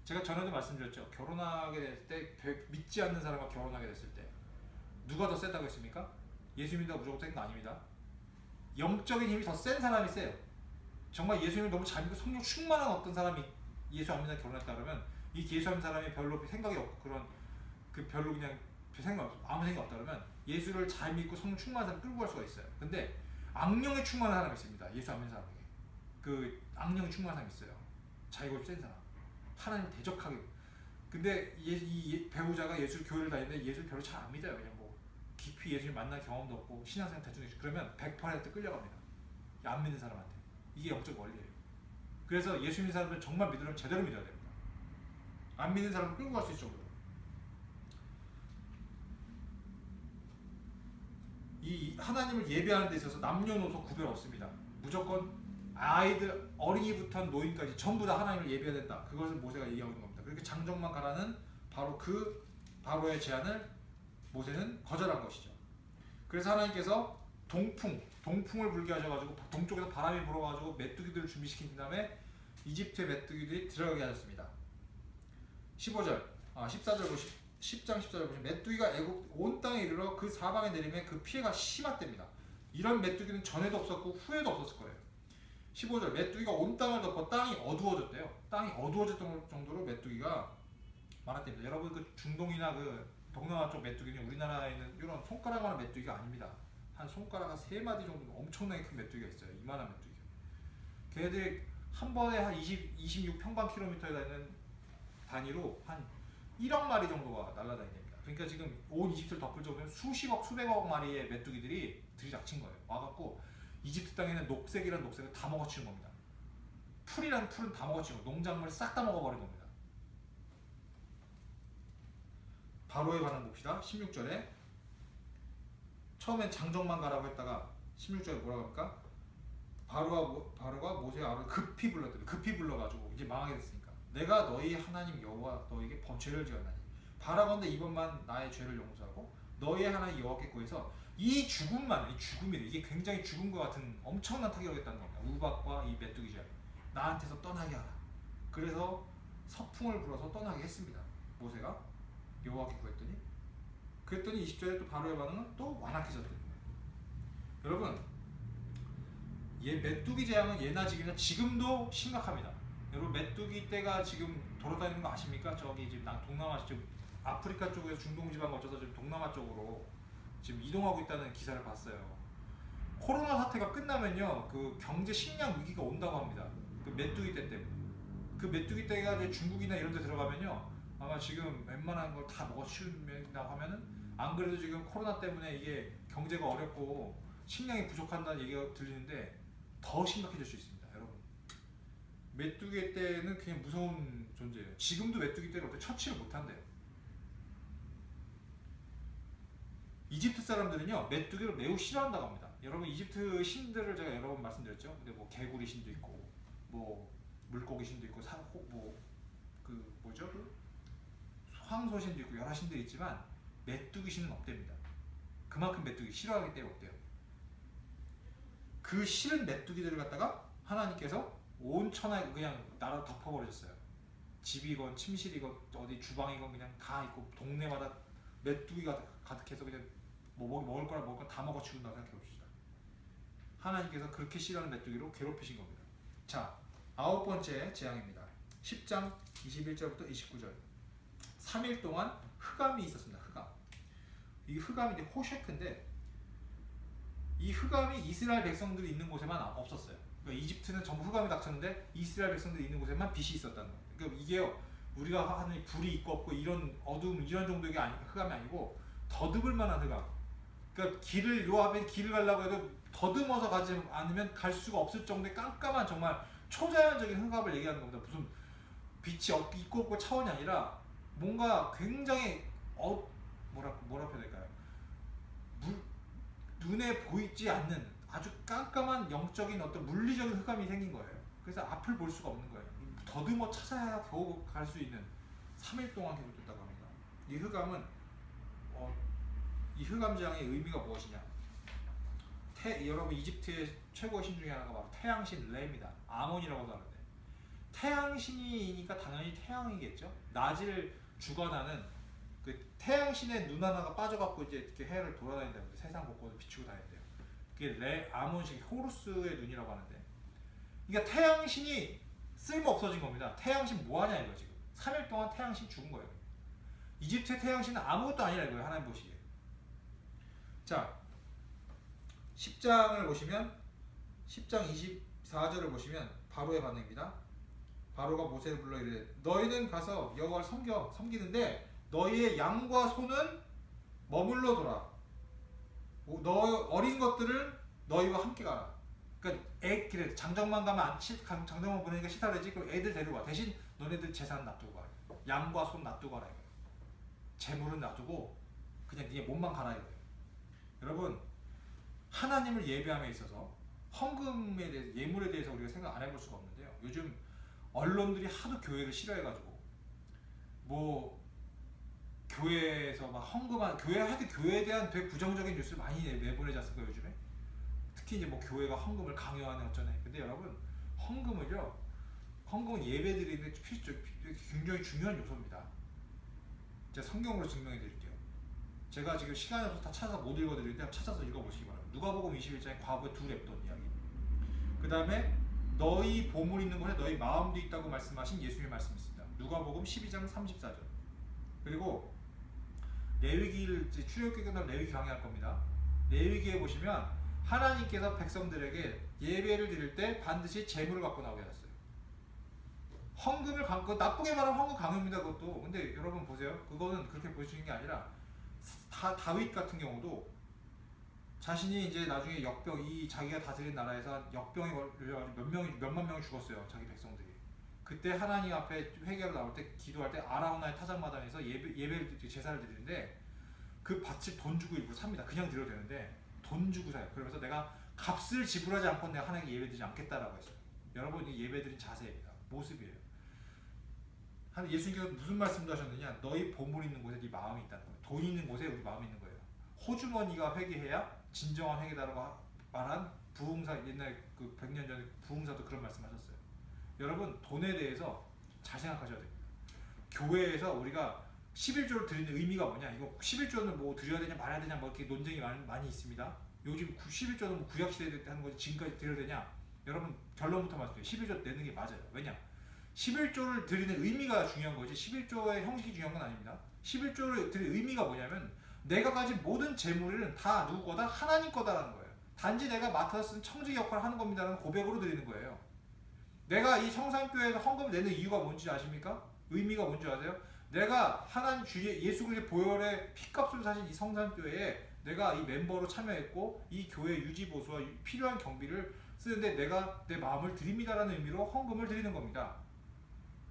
제가 전에도 말씀드렸죠. 결혼하게 됐을 때 믿지 않는 사람과 결혼하게 됐을 때 누가 더 세다고 했습니까? 예수 믿는다고 무조건 센 거 아닙니다. 영적인 힘이 더 센 사람이 세요. 정말 예수님을 너무 잘 믿고 성령 충만한 어떤 사람이 예수 안 믿는 결혼했다 그러면 이 예수 안 믿는 사람이 별로 생각이 없고 별로 그냥 아무 생각 없다 그러면 예수를 잘 믿고 성령 충만한 사람 끌고 갈 수가 있어요. 근데 악령에 충만한 사람이 있습니다. 예수 안 믿는 사람에게 그 악령에 충만한 사람이 있어요. 자기가 센 사람 하나님 대적하게. 근데 이 배우자가 예수 교회를 다니는데 예수를 별로 잘 안 믿어요. 그냥 뭐 깊이 예수를 만날 경험도 없고 신앙생활 대충 그러면 100% 끌려갑니다. 안 믿는 사람한테. 이게 영적 원리예요. 그래서 예수 믿는 사람은 정말 믿으려면 제대로 믿어야 됩니다. 안 믿는 사람을 끌고 갈 수 있을 정도로. 이 하나님을 예배하는 데 있어서 남녀노소 구별 없습니다. 무조건 아이들 어린이부터 노인까지 전부 다 하나님을 예배해야 된다. 그것을 모세가 얘기하고 있는 겁니다. 그렇게 장정만 가라는 바로 그 바로의 제안을 모세는 거절한 것이죠. 그래서 하나님께서 동풍을 불게 하셔가지고 동쪽에서 바람이 불어가지고 메뚜기들을 준비시킨 다음에 이집트의 메뚜기들이 들어가게 하셨습니다. 15절, 14절 보시 10장 14절 보시면 메뚜기가 애국 온 땅에 이르러 그 사방에 내리면 그 피해가 심했답니다. 이런 메뚜기는 전에도 없었고 후에도 없었을 거예요. 15절 메뚜기가 온 땅을 덮어 땅이 어두워졌대요. 땅이 어두워졌던 정도로 메뚜기가 많았답니다. 여러분 그 중동이나 그 동남아 쪽 메뚜기는 우리나라에 있는 이런 손가락만한 메뚜기가 아닙니다. 한 손가락 한 3마디 정도 엄청나게 큰 메뚜기가 있어요. 이만한 메뚜기. 걔네들이 한 번에 한 26평방킬로미터에 있는 단위로 한 1억 마리 정도가 날아다닙니다. 그러니까 지금 온 이집트를 덮을 정도면 수십억, 수백억 마리의 메뚜기들이 들이닥친 거예요. 와갖고 이집트 땅에는 녹색이란 녹색을 다 먹어치는 겁니다. 풀이란 풀은 다 먹어치고 농작물을 싹 다 먹어버린 겁니다. 바로의 반응 봅시다. 16절에 처음엔 장정만 가라고 했다가 16절에 뭐라고 합니까? 바로가 모세와 아론을 급히 불렀더니 급히 불러가지고 이제 망하게 됐으니까 내가 너희 하나님 여호와 너에게 죄를 지었나니 바라건대 이번만 나의 죄를 용서하고 너희의 하나님 여호와께 구해서 이 죽음이 이게 굉장히 죽음과 같은 엄청난 타격을 했다는 겁니다. 우박과 이 메뚜기 죄 나한테서 떠나게 하라. 그래서 서풍을 불어서 떠나게 했습니다. 모세가 여호와께 구했더니 그랬더니 20절에 또 바로의 반응은 또 완악해졌더니 여러분 메뚜기 재앙은 예나 지금이나 지금도 심각합니다. 여러분 메뚜기 떼가 지금 돌아다니는 거 아십니까? 저기 지금 동남아 쪽 아프리카 쪽에서 중동 지방 거쳐서 지금 동남아 쪽으로 지금 이동하고 있다는 기사를 봤어요. 코로나 사태가 끝나면요 그 경제 식량 위기가 온다고 합니다. 그 메뚜기 떼 때문에 그 메뚜기 떼가 이제 중국이나 이런 데 들어가면요 아마 지금 웬만한 걸 다 먹어치운다고 하면은 안 그래도 지금 코로나 때문에 이게 경제가 어렵고 식량이 부족한다는 얘기가 들리는데 더 심각해질 수 있습니다 여러분. 메뚜기 떼는 그냥 무서운 존재예요. 지금도 메뚜기 떼를 어떻게 처치를 못한대요. 이집트 사람들은요 메뚜기를 매우 싫어한다고 합니다. 여러분 이집트 신들을 제가 여러 번 말씀드렸죠. 근데 뭐 개구리 신도 있고 뭐 물고기 신도 있고 뭐그 뭐죠 그 황소 신도 있고 여러 신들이 있지만 메뚜기 신은 없답니다. 그만큼 메뚜기 싫어하기 때문에 없대요. 그 싫은 메뚜기들을 갖다가 하나님께서 온 천하에 그냥 나라 덮어버리셨어요. 집이건 침실이건 어디 주방이건 그냥 다 있고 동네마다 메뚜기가 가득해서 그냥 뭐 먹을 거라 다 먹어치운다고 생각해 봅시다. 하나님께서 그렇게 싫어하는 메뚜기로 괴롭히신 겁니다. 자, 9번째 재앙입니다. 10장 21절부터 29절. 3일 동안 흑암이 있었습니다. 흑암. 이 흑암이 이제 호셰크인데 이 흑암이 이스라엘 백성들이 있는 곳에만 없었어요. 그러니까 이집트는 전부 흑암이 닥쳤는데 이스라엘 백성들이 있는 곳에만 빛이 있었다는 거예요. 그러니까 이게요 우리가 하는 불이 있고 없고 이런 어두움 이런 정도의 흑암이 아니고 더듬을 만한 흑암. 그러니까 길을 요 앞에 길을 가려고 해도 더듬어서 가지 않으면 갈 수가 없을 정도의 깜깜한 정말 초자연적인 흑암을 얘기하는 겁니다. 무슨 빛이 있고 없고 차원이 아니라 뭔가 굉장히 뭐라 표현해야 될까요? 눈에 보이지 않는 아주 깜깜한 영적인 어떤 물리적인 흑암이 생긴 거예요. 그래서 앞을 볼 수가 없는 거예요. 더듬어 찾아야 겨우 갈 수 있는 3일 동안 계속됐다고 합니다. 이 흑암은 이 흑암장의 의미가 무엇이냐? 여러분 이집트의 최고의 신 중에 하나가 바로 태양신 레입니다. 아몬이라고도 하는데 태양신이니까 당연히 태양이겠죠. 낮을 주관하는 그 태양신의 눈 하나가 빠져갖고 이제 이렇게 해를 돌아다닌다고 세상 곳곳을 비추고 다닌대요. 그게 아몬식 호루스의 눈이라고 하는데, 그러니까 태양신이 쓸모 없어진 겁니다. 태양신 뭐하냐 이거 지금 3일 동안 태양신 죽은 거예요. 이집트의 태양신은 아무것도 아니라 이거예요. 하나님 보시기에. 자 10장을 보시면 10장 24절을 보시면 바로의 반응입니다. 바로가 모세를 불러 이르되 너희는 가서 여호와를 섬기는데 너희의 양과 소는 머물러 둬라. 너 어린 것들을 너희와 함께 가라. 그러니까 그래 장정만 가면 장정만 보내니까 싫다그러지. 그럼 애들 데려와. 대신 너네들 재산 놔두고 가. 양과 손 놔두고 가라 이거예요. 재물은 놔두고 그냥 네 몸만 가라 이거예요. 여러분 하나님을 예배함에 있어서 헌금에 대해서 예물에 대해서 우리가 생각 안 해볼 수가 없는데요. 요즘 언론들이 하도 교회를 싫어해가지고 뭐 교회에서 막 헌금한 교회에 대한 되게 부정적인 뉴스를 많이 내보내지 않습니까 요즘에? 특히 이제 뭐 교회가 헌금을 강요하는 어쩌네. 근데 여러분 헌금은 예배드리는 굉장히 중요한 요소입니다. 제가 성경으로 증명해 드릴게요. 제가 지금 시간이 없어서 다 찾아서 못 읽어드리는데 찾아서 읽어보시기 바랍니다. 누가복음 21장에 과거에 두 랩돈 이야기. 그 다음에 너희 보물 있는 곳에 너희 마음도 있다고 말씀하신 예수님의 말씀이 있습니다. 누가복음 12장 34절. 그리고 레위기를 출애굽기 끝나면 레위기 강의할 겁니다. 레위기에 보시면 하나님께서 백성들에게 예배를 드릴 때 반드시 제물을 갖고 나오게 하셨어요. 헌금을 갖고 나쁘게 말하면 헌금 강요입니다. 그것도. 근데 여러분 보세요. 그거는 그렇게 보시는 게 아니라 다윗 같은 경우도 자신이 이제 나중에 자기가 다스린 나라에서 역병이 걸려가지고 몇만 명이 죽었어요. 자기 백성들이. 그때 하나님 앞에 회개로 나올 때 기도할 때 아라우나의 타작마당에서 예배를 제사를 드리는데 그 밭을 돈 주고 일부러 삽니다. 그냥 드려도 되는데 돈 주고 사요. 그러면서 내가 값을 지불하지 않고 내가 하나님께 예배드리지 않겠다라고 했어요. 여러분 이 예배드린 자세입니다. 모습이에요. 예수님께서 무슨 말씀도 하셨느냐? 너희 보물 있는 곳에 네 마음이 있다는 거예요. 돈 있는 곳에 우리 마음이 있는 거예요. 호주머니가 회개해야 진정한 회개다라고 말한 부흥사, 옛날 그 100년 전에 부흥사도 그런 말씀하셨어요. 여러분 돈에 대해서 잘 생각하셔야 됩니다. 교회에서 우리가 11조를 드리는 의미가 뭐냐? 이거 11조는 뭐 드려야 되냐 말아야 되냐 뭐 이렇게 논쟁이 많이 있습니다. 요즘 11조는 뭐 구약시대에 하는 거지 지금까지 드려야 되냐? 여러분 결론부터 말씀드려요. 11조 내는 게 맞아요. 왜냐? 11조를 드리는 의미가 중요한 거지 11조의 형식이 중요한 건 아닙니다. 11조를 드리는 의미가 뭐냐면 내가 가진 모든 재물은 다 누구 거다? 하나님 거다라는 거예요. 단지 내가 맡아서 쓴 청지 역할을 하는 겁니다라는 고백으로 드리는 거예요. 내가 이 성산교회에서 헌금을 내는 이유가 뭔지 아십니까? 의미가 뭔지 아세요? 내가 하나님 주 예수 그리스도의 보혈의 피값을 사신 이 성산교회에 내가 이 멤버로 참여했고 이 교회 유지 보수와 필요한 경비를 쓰는데 내가 내 마음을 드립니다라는 의미로 헌금을 드리는 겁니다.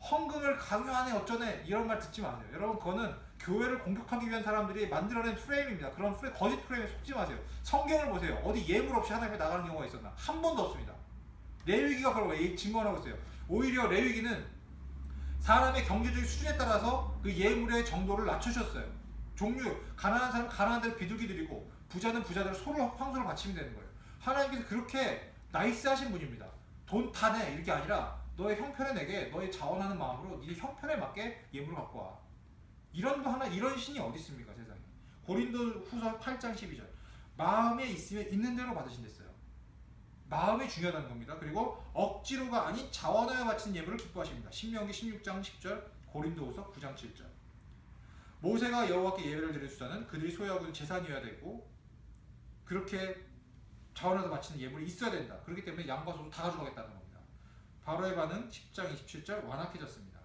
헌금을 강요하네 어쩌네 이런 말 듣지 마세요. 여러분 그거는 교회를 공격하기 위한 사람들이 만들어낸 프레임입니다. 그런 거짓 프레임에 속지 마세요. 성경을 보세요. 어디 예물 없이 하나님께 나가는 경우가 있었나? 한 번도 없습니다. 레위기가 그걸 왜 증거하고 있어요? 오히려 레위기는 사람의 경제적인 수준에 따라서 그 예물의 정도를 낮추셨어요. 종류 가난한 사람 가난한 대로 비둘기 드리고 부자는 부자대로 소를 황소를 바치면 되는 거예요. 하나님께서 그렇게 나이스하신 분입니다. 돈 다 내 이렇게 아니라 너의 형편에 내게 너의 자원하는 마음으로 네 형편에 맞게 예물을 갖고 와. 이런 신이 어디 있습니까 세상에. 고린도후서 8장 12절 마음에 있으면 있는 대로 받으신댔어요. 마음이 중요하다는 겁니다. 그리고 억지로가 아닌 자원하여 바치는 예물을 기뻐하십니다. 신명기 16장 10절 고린도후서 9장 7절 모세가 여호와께 예배를 드릴 수단은 그들이 소유하고 있는 재산이어야 되고 그렇게 자원해서 바치는 예물이 있어야 된다. 그렇기 때문에 양과 소도 다 가져가겠다는 겁니다. 바로의 반응 10장 27절 완악해졌습니다.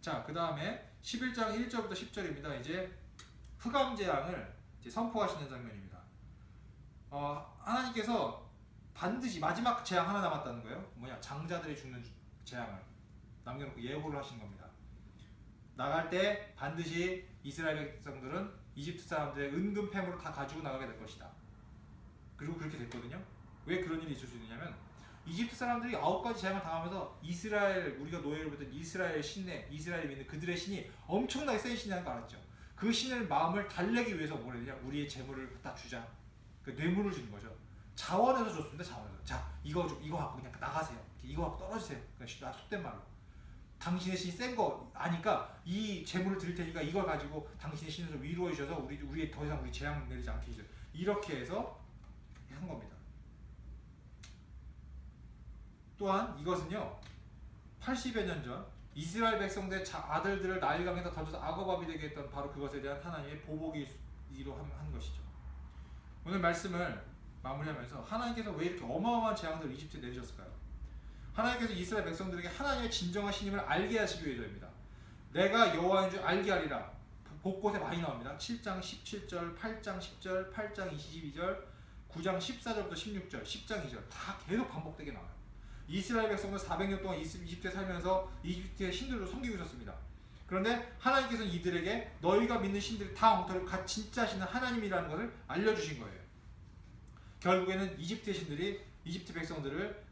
자, 그 다음에 11장 1절부터 10절입니다. 이제 흑암 재앙을 이제 선포하시는 장면입니다. 하나님께서 반드시 마지막 재앙 하나 남았다는 거예요. 뭐냐? 장자들이 죽는 재앙을 남겨놓고 예고를 하시는 겁니다. 나갈 때 반드시 이스라엘 백성들은 이집트 사람들의 은금 폐물을 다 가지고 나가게 될 것이다. 그리고 그렇게 됐거든요. 왜 그런 일이 있을 수 있느냐면 이집트 사람들이 9가지 재앙을 당하면서 이스라엘 우리가 노예로 보던 이스라엘 신내 이스라엘이 믿는 그들의 신이 엄청나게 센 신이라는 거 알았죠. 그 신의 마음을 달래기 위해서 뭘 했냐? 우리의 재물을 다 주자. 그 뇌물을 주는 거죠. 자원해서 줬습니다. 자원해서. 자, 이거 갖고 그냥 나가세요. 이거 갖고 떨어지세요. 그러니까 속된 말로. 당신의 신이 센 거 아니까 이 재물을 드릴 테니까 이걸 가지고 당신의 신을 위로해 주셔서 우리의 더 이상 우리 재앙 내리지 않게 해주세요. 이렇게 해서 한 겁니다. 또한 이것은요 80여 년 전 이스라엘 백성들의 아들들을 나일강에다 던져서 악어밥이 되게 했던 바로 그것에 대한 하나님의 보복이로 한 것이죠. 오늘 말씀을 마무리하면서 하나님께서 왜 이렇게 어마어마한 재앙들을 이집트에 내리셨을까요? 하나님께서 이스라엘 백성들에게 하나님의 진정한 신임을 알게 하시기 위해서입니다. 내가 여호와인 줄 알게 하리라. 곳곳에 많이 나옵니다. 7장 17절, 8장 10절, 8장 22절, 9장 14절부터 16절, 10장 2절 다 계속 반복되게 나와요. 이스라엘 백성들 400년 동안 이집트에 살면서 이집트의 신들로 섬기고 있었습니다. 그런데 하나님께서는 이들에게 너희가 믿는 신들이 다 엉터리고 진짜 신은 하나님이라는 것을 알려주신 거예요. 결국에는 이집트의 신들이 이집트 백성들을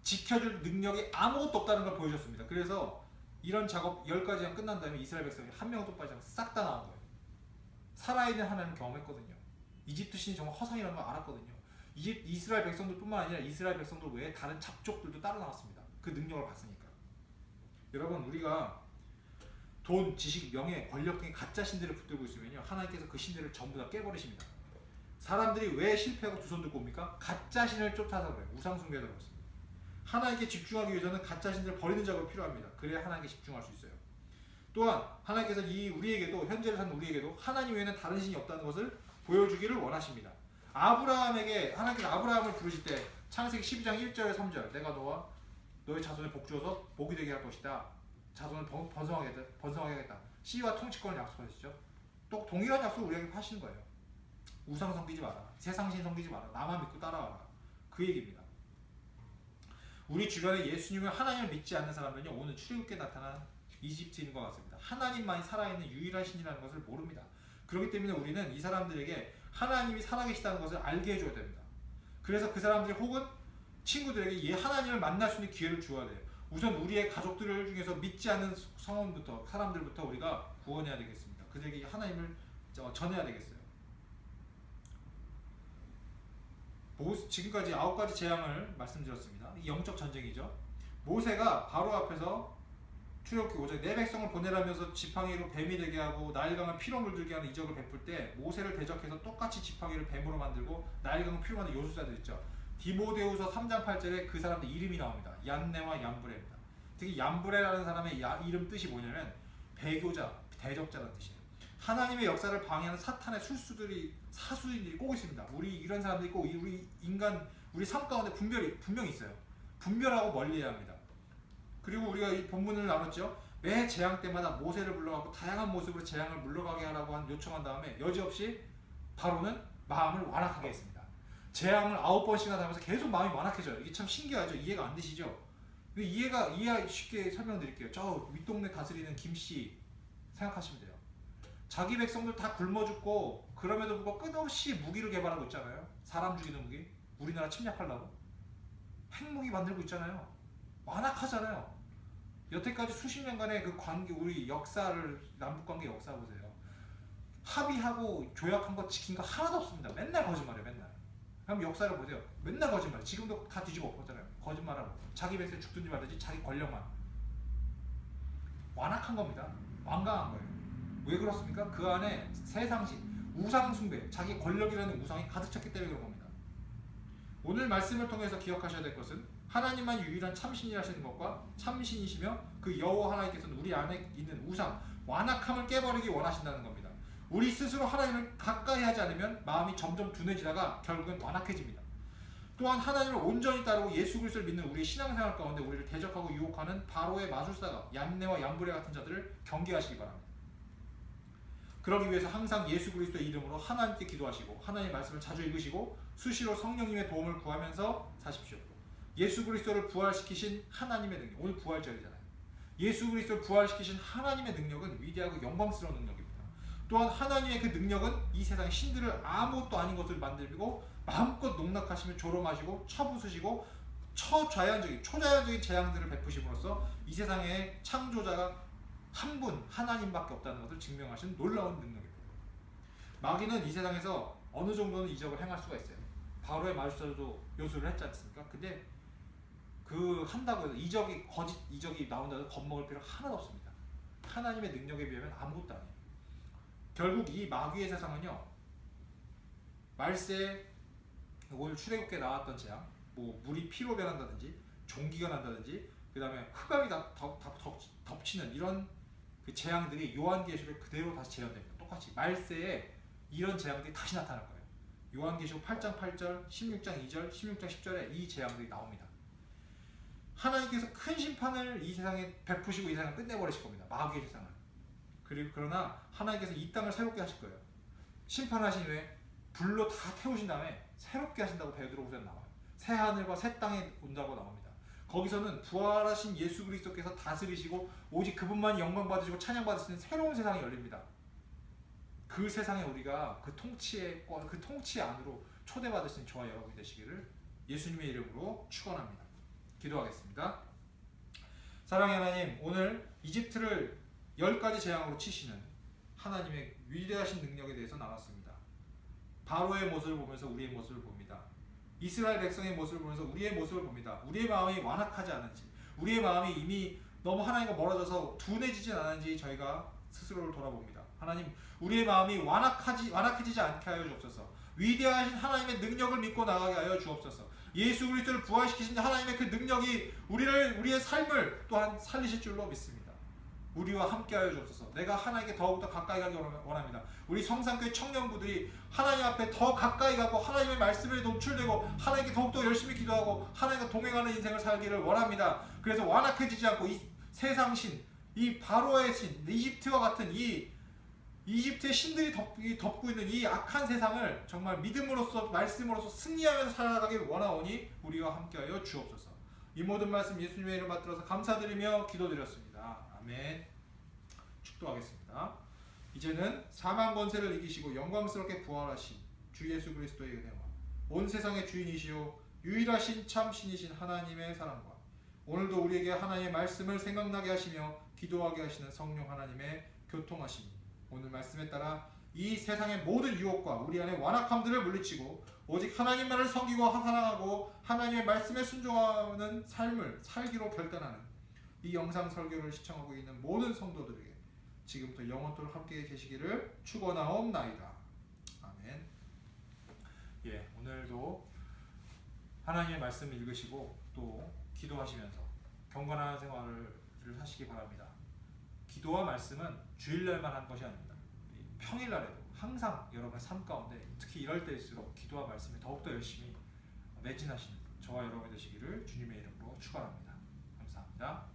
지켜줄 능력이 아무것도 없다는 걸 보여줬습니다. 그래서 이런 작업 10가지가 끝난 다음에 이스라엘 백성이 한 명도 빠지지 않고 싹 다 나온 거예요. 살아있는 하나님을 경험했거든요. 이집트 신이 정말 허상이라는 걸 알았거든요. 이스라엘 백성들뿐만 아니라 이스라엘 백성들 외에 다른 잡족들도 따로 나왔습니다. 그 능력을 봤으니까. 여러분 우리가 돈, 지식, 명예, 권력 등의 가짜 신들을 붙들고 있으면요 하나님께서 그 신들을 전부 다 깨버리십니다. 사람들이 왜 실패하고 두 손 들고 옵니까? 가짜 신을 쫓아서 그래요. 우상 숭배하다 그렇습니다. 하나님께 집중하기 위해서는 가짜 신들을 버리는 작업이 필요합니다. 그래야 하나님께 집중할 수 있어요. 또한 하나님께서 우리에게도 현재를 사는 우리에게도 하나님 외에는 다른 신이 없다는 것을 보여주기를 원하십니다. 하나님께서 아브라함을 부르실 때 창세기 12장 1절 3절 내가 너와 너의 자손에 복 주어서 복이 되게 할 것이다. 자손을 번성하게 하겠다. 씨와 통치권을 약속하시죠. 또 동일한 약속을 우리에게 하시는 거예요. 우상 섬기지 마라. 세상신 섬기지 마라. 나만 믿고 따라와라. 그 얘기입니다. 우리 주변에 예수님을 하나님을 믿지 않는 사람들은요 오늘 출애굽기에 나타난 이집트인과 같습니다. 하나님만이 살아있는 유일한 신이라는 것을 모릅니다. 그렇기 때문에 우리는 이 사람들에게 하나님이 살아계시다는 것을 알게 해줘야 됩니다. 그래서 그 사람들이 혹은 친구들에게 하나님을 만날 수 있는 기회를 주어야 돼요. 우선 우리의 가족들 중에서 믿지 않는 사람들부터 우리가 구원해야 되겠습니다. 그들에게 하나님을 전해야 되겠어요. 지금까지 9가지 재앙을 말씀드렸습니다. 영적 전쟁이죠. 모세가 바로 앞에서 출애굽기 5장 내 백성을 보내라면서 지팡이로 뱀이 되게 하고 나일강을 피로 물들게 하는 이적을 베풀 때 모세를 대적해서 똑같이 지팡이를 뱀으로 만들고 나일강을 피로 만든 요술사들 있죠. 디모데후서 3장 8절에 그 사람들 이름이 나옵니다. 얀네와 얀브레입니다. 특히 얀브레라는 사람의 이름 뜻이 뭐냐면 배교자, 대적자라는 뜻이에요. 하나님의 역사를 방해하는 사탄의 사수인들이 꼭 있습니다. 이런 사람들이 꼭 우리 삶 가운데 분명히 있어요. 분별하고 멀리해야 합니다. 그리고 우리가 이 본문을 나눴죠. 매 재앙 때마다 모세를 불러가고 다양한 모습으로 재앙을 물러가게 하라고 요청한 다음에 여지없이 바로는 마음을 완악하게 했습니다. 재앙을 9번씩이나 당하면서 계속 마음이 완악해져요. 이게 참 신기하죠. 이해가 안 되시죠? 이해 쉽게 설명드릴게요. 저 윗동네 다스리는 김씨 생각하시면 돼요. 자기 백성들 다 굶어 죽고 그럼에도 불구하고 끝없이 무기를 개발하고 있잖아요. 사람 죽이는 무기. 우리나라 침략하려고 핵무기 만들고 있잖아요. 완악하잖아요. 여태까지 수십 년간의 그 관계, 우리 역사를, 남북관계 역사 보세요. 합의하고 조약한 거 지킨 거 하나도 없습니다. 맨날 거짓말이에요. 맨날. 그럼 역사를 보세요. 맨날 거짓말. 지금도 다 뒤집어 엎었잖아요. 거짓말하고 자기 백성 죽든지 말든지 자기 권력만. 완악한 겁니다. 완강한 거예요. 왜 그렇습니까? 그 안에 세상신, 우상숭배, 자기 권력이라는 우상이 가득 찼기 때문에 그런 겁니다. 오늘 말씀을 통해서 기억하셔야 될 것은 하나님만 유일한 참신이라시는 것과 참신이시며 그 여호와 하나님께서는 우리 안에 있는 우상, 완악함을 깨버리기 원하신다는 겁니다. 우리 스스로 하나님을 가까이 하지 않으면 마음이 점점 둔해지다가 결국은 완악해집니다. 또한 하나님을 온전히 따르고 예수 그리스도를 믿는 우리의 신앙생활 가운데 우리를 대적하고 유혹하는 바로의 마술사가 얀네와 얀브레 같은 자들을 경계하시기 바랍니다. 그러기 위해서 항상 예수 그리스도의 이름으로 하나님께 기도하시고 하나님의 말씀을 자주 읽으시고 수시로 성령님의 도움을 구하면서 사십시오. 예수 그리스도를 부활시키신 하나님의 능력, 오늘 부활절이잖아요. 예수 그리스도를 부활시키신 하나님의 능력은 위대하고 영광스러운 능력입니다. 또한 하나님의 그 능력은 이 세상 신들을 아무것도 아닌 것을 만들고 마음껏 농락하시며 조롱하시고 쳐부수시고 초자연적인 재앙들을 베푸심으로써 이 세상의 창조자가 한 분 하나님밖에 없다는 것을 증명하신 놀라운 능력입니다. 마귀는 이 세상에서 어느 정도는 이적을 행할 수가 있어요. 바로의 마술사도 요술을 했지 않습니까? 근데 그 한다고 해서 거짓 이적이 나온다고 해서 겁먹을 필요 하나도 없습니다. 하나님의 능력에 비하면 아무것도 아니에요. 결국 이 마귀의 세상은요, 말세 오늘 출애굽기에 나왔던 재앙, 뭐 물이 피로 변한다든지 종기가 난다든지 그 다음에 흑암이 덮치는 이런 그 재앙들이 요한계시록에 그대로 다시 재현됩니다. 똑같이 말세에 이런 재앙들이 다시 나타날 거예요. 요한계시록 8장 8절, 16장 2절, 16장 10절에 이 재앙들이 나옵니다. 하나님께서 큰 심판을 이 세상에 베푸시고 이 세상을 끝내버리실 겁니다. 마귀의 세상을. 그러나 하나님께서 이 땅을 새롭게 하실 거예요. 심판하신 후에 불로 다 태우신 다음에 새롭게 하신다고 베드로후서에 나와요. 새 하늘과 새 땅에 온다고 나옵니다. 거기서는 부활하신 예수 그리스도께서 다스리시고 오직 그분만이 영광 받으시고 찬양 받으시는 새로운 세상이 열립니다. 그 세상에 우리가 그 통치 안으로 초대받으신 저와 여러분이 되시기를 예수님의 이름으로 축원합니다. 기도하겠습니다. 사랑의 하나님, 오늘 이집트를 10가지 재앙으로 치시는 하나님의 위대하신 능력에 대해서 나눴습니다. 바로의 모습을 보면서 우리의 모습을 봅니다. 이스라엘 백성의 모습을 보면서 우리의 모습을 봅니다. 우리의 마음이 완악하지 않은지, 우리의 마음이 이미 너무 하나님과 멀어져서 둔해지진 않은지 저희가 스스로를 돌아봅니다. 하나님, 우리의 마음이 완악해지지 않게 하여 주옵소서. 위대하신 하나님의 능력을 믿고 나가게 하여 주옵소서. 예수 그리스도를 부활시키신 하나님의 그 능력이 우리의 삶을 또한 살리실 줄로 믿습니다. 우리와 함께하여 주옵소서. 내가 하나님께 더욱더 가까이 가기 원합니다. 우리 성산교회 청년부들이 하나님 앞에 더 가까이 가고 하나님의 말씀에 노출되고 하나님께 더욱더 열심히 기도하고 하나님과 동행하는 인생을 살기를 원합니다. 그래서 완악해지지 않고 이 세상신, 이 바로의 신, 이집트와 같은 이 이집트의 신들이 덮고 있는 이 악한 세상을 정말 믿음으로써 말씀으로써 승리하면서 살아가길 원하오니 우리와 함께하여 주옵소서. 이 모든 말씀 예수님의 이름 받들어서 감사드리며 기도드렸습니다. 아멘. 축도하겠습니다. 이제는 사망 권세를 이기시고 영광스럽게 부활하신 주 예수 그리스도의 은혜와 온 세상의 주인이시오 유일하신 참 신이신 하나님의 사랑과 오늘도 우리에게 하나님의 말씀을 생각나게 하시며 기도하게 하시는 성령 하나님의 교통하심이 오늘 말씀에 따라 이 세상의 모든 유혹과 우리 안의 완악함들을 물리치고 오직 하나님만을 섬기고 사랑하고 하나님의 말씀에 순종하는 삶을 살기로 결단하는 이 영상 설교를 시청하고 있는 모든 성도들에게 지금부터 영원토록 함께 계시기를 축원하옵나이다. 아멘. 예, 오늘도 하나님의 말씀을 읽으시고 또 기도하시면서 경건한 생활을 하시기 바랍니다. 기도와 말씀은 주일날만 한 것이 아닙니다. 평일날에도 항상 여러분의 삶 가운데 특히 이럴 때일수록 기도와 말씀에 더욱더 열심히 매진하시는 저와 여러분이 되시기를 주님의 이름으로 축원합니다. 감사합니다.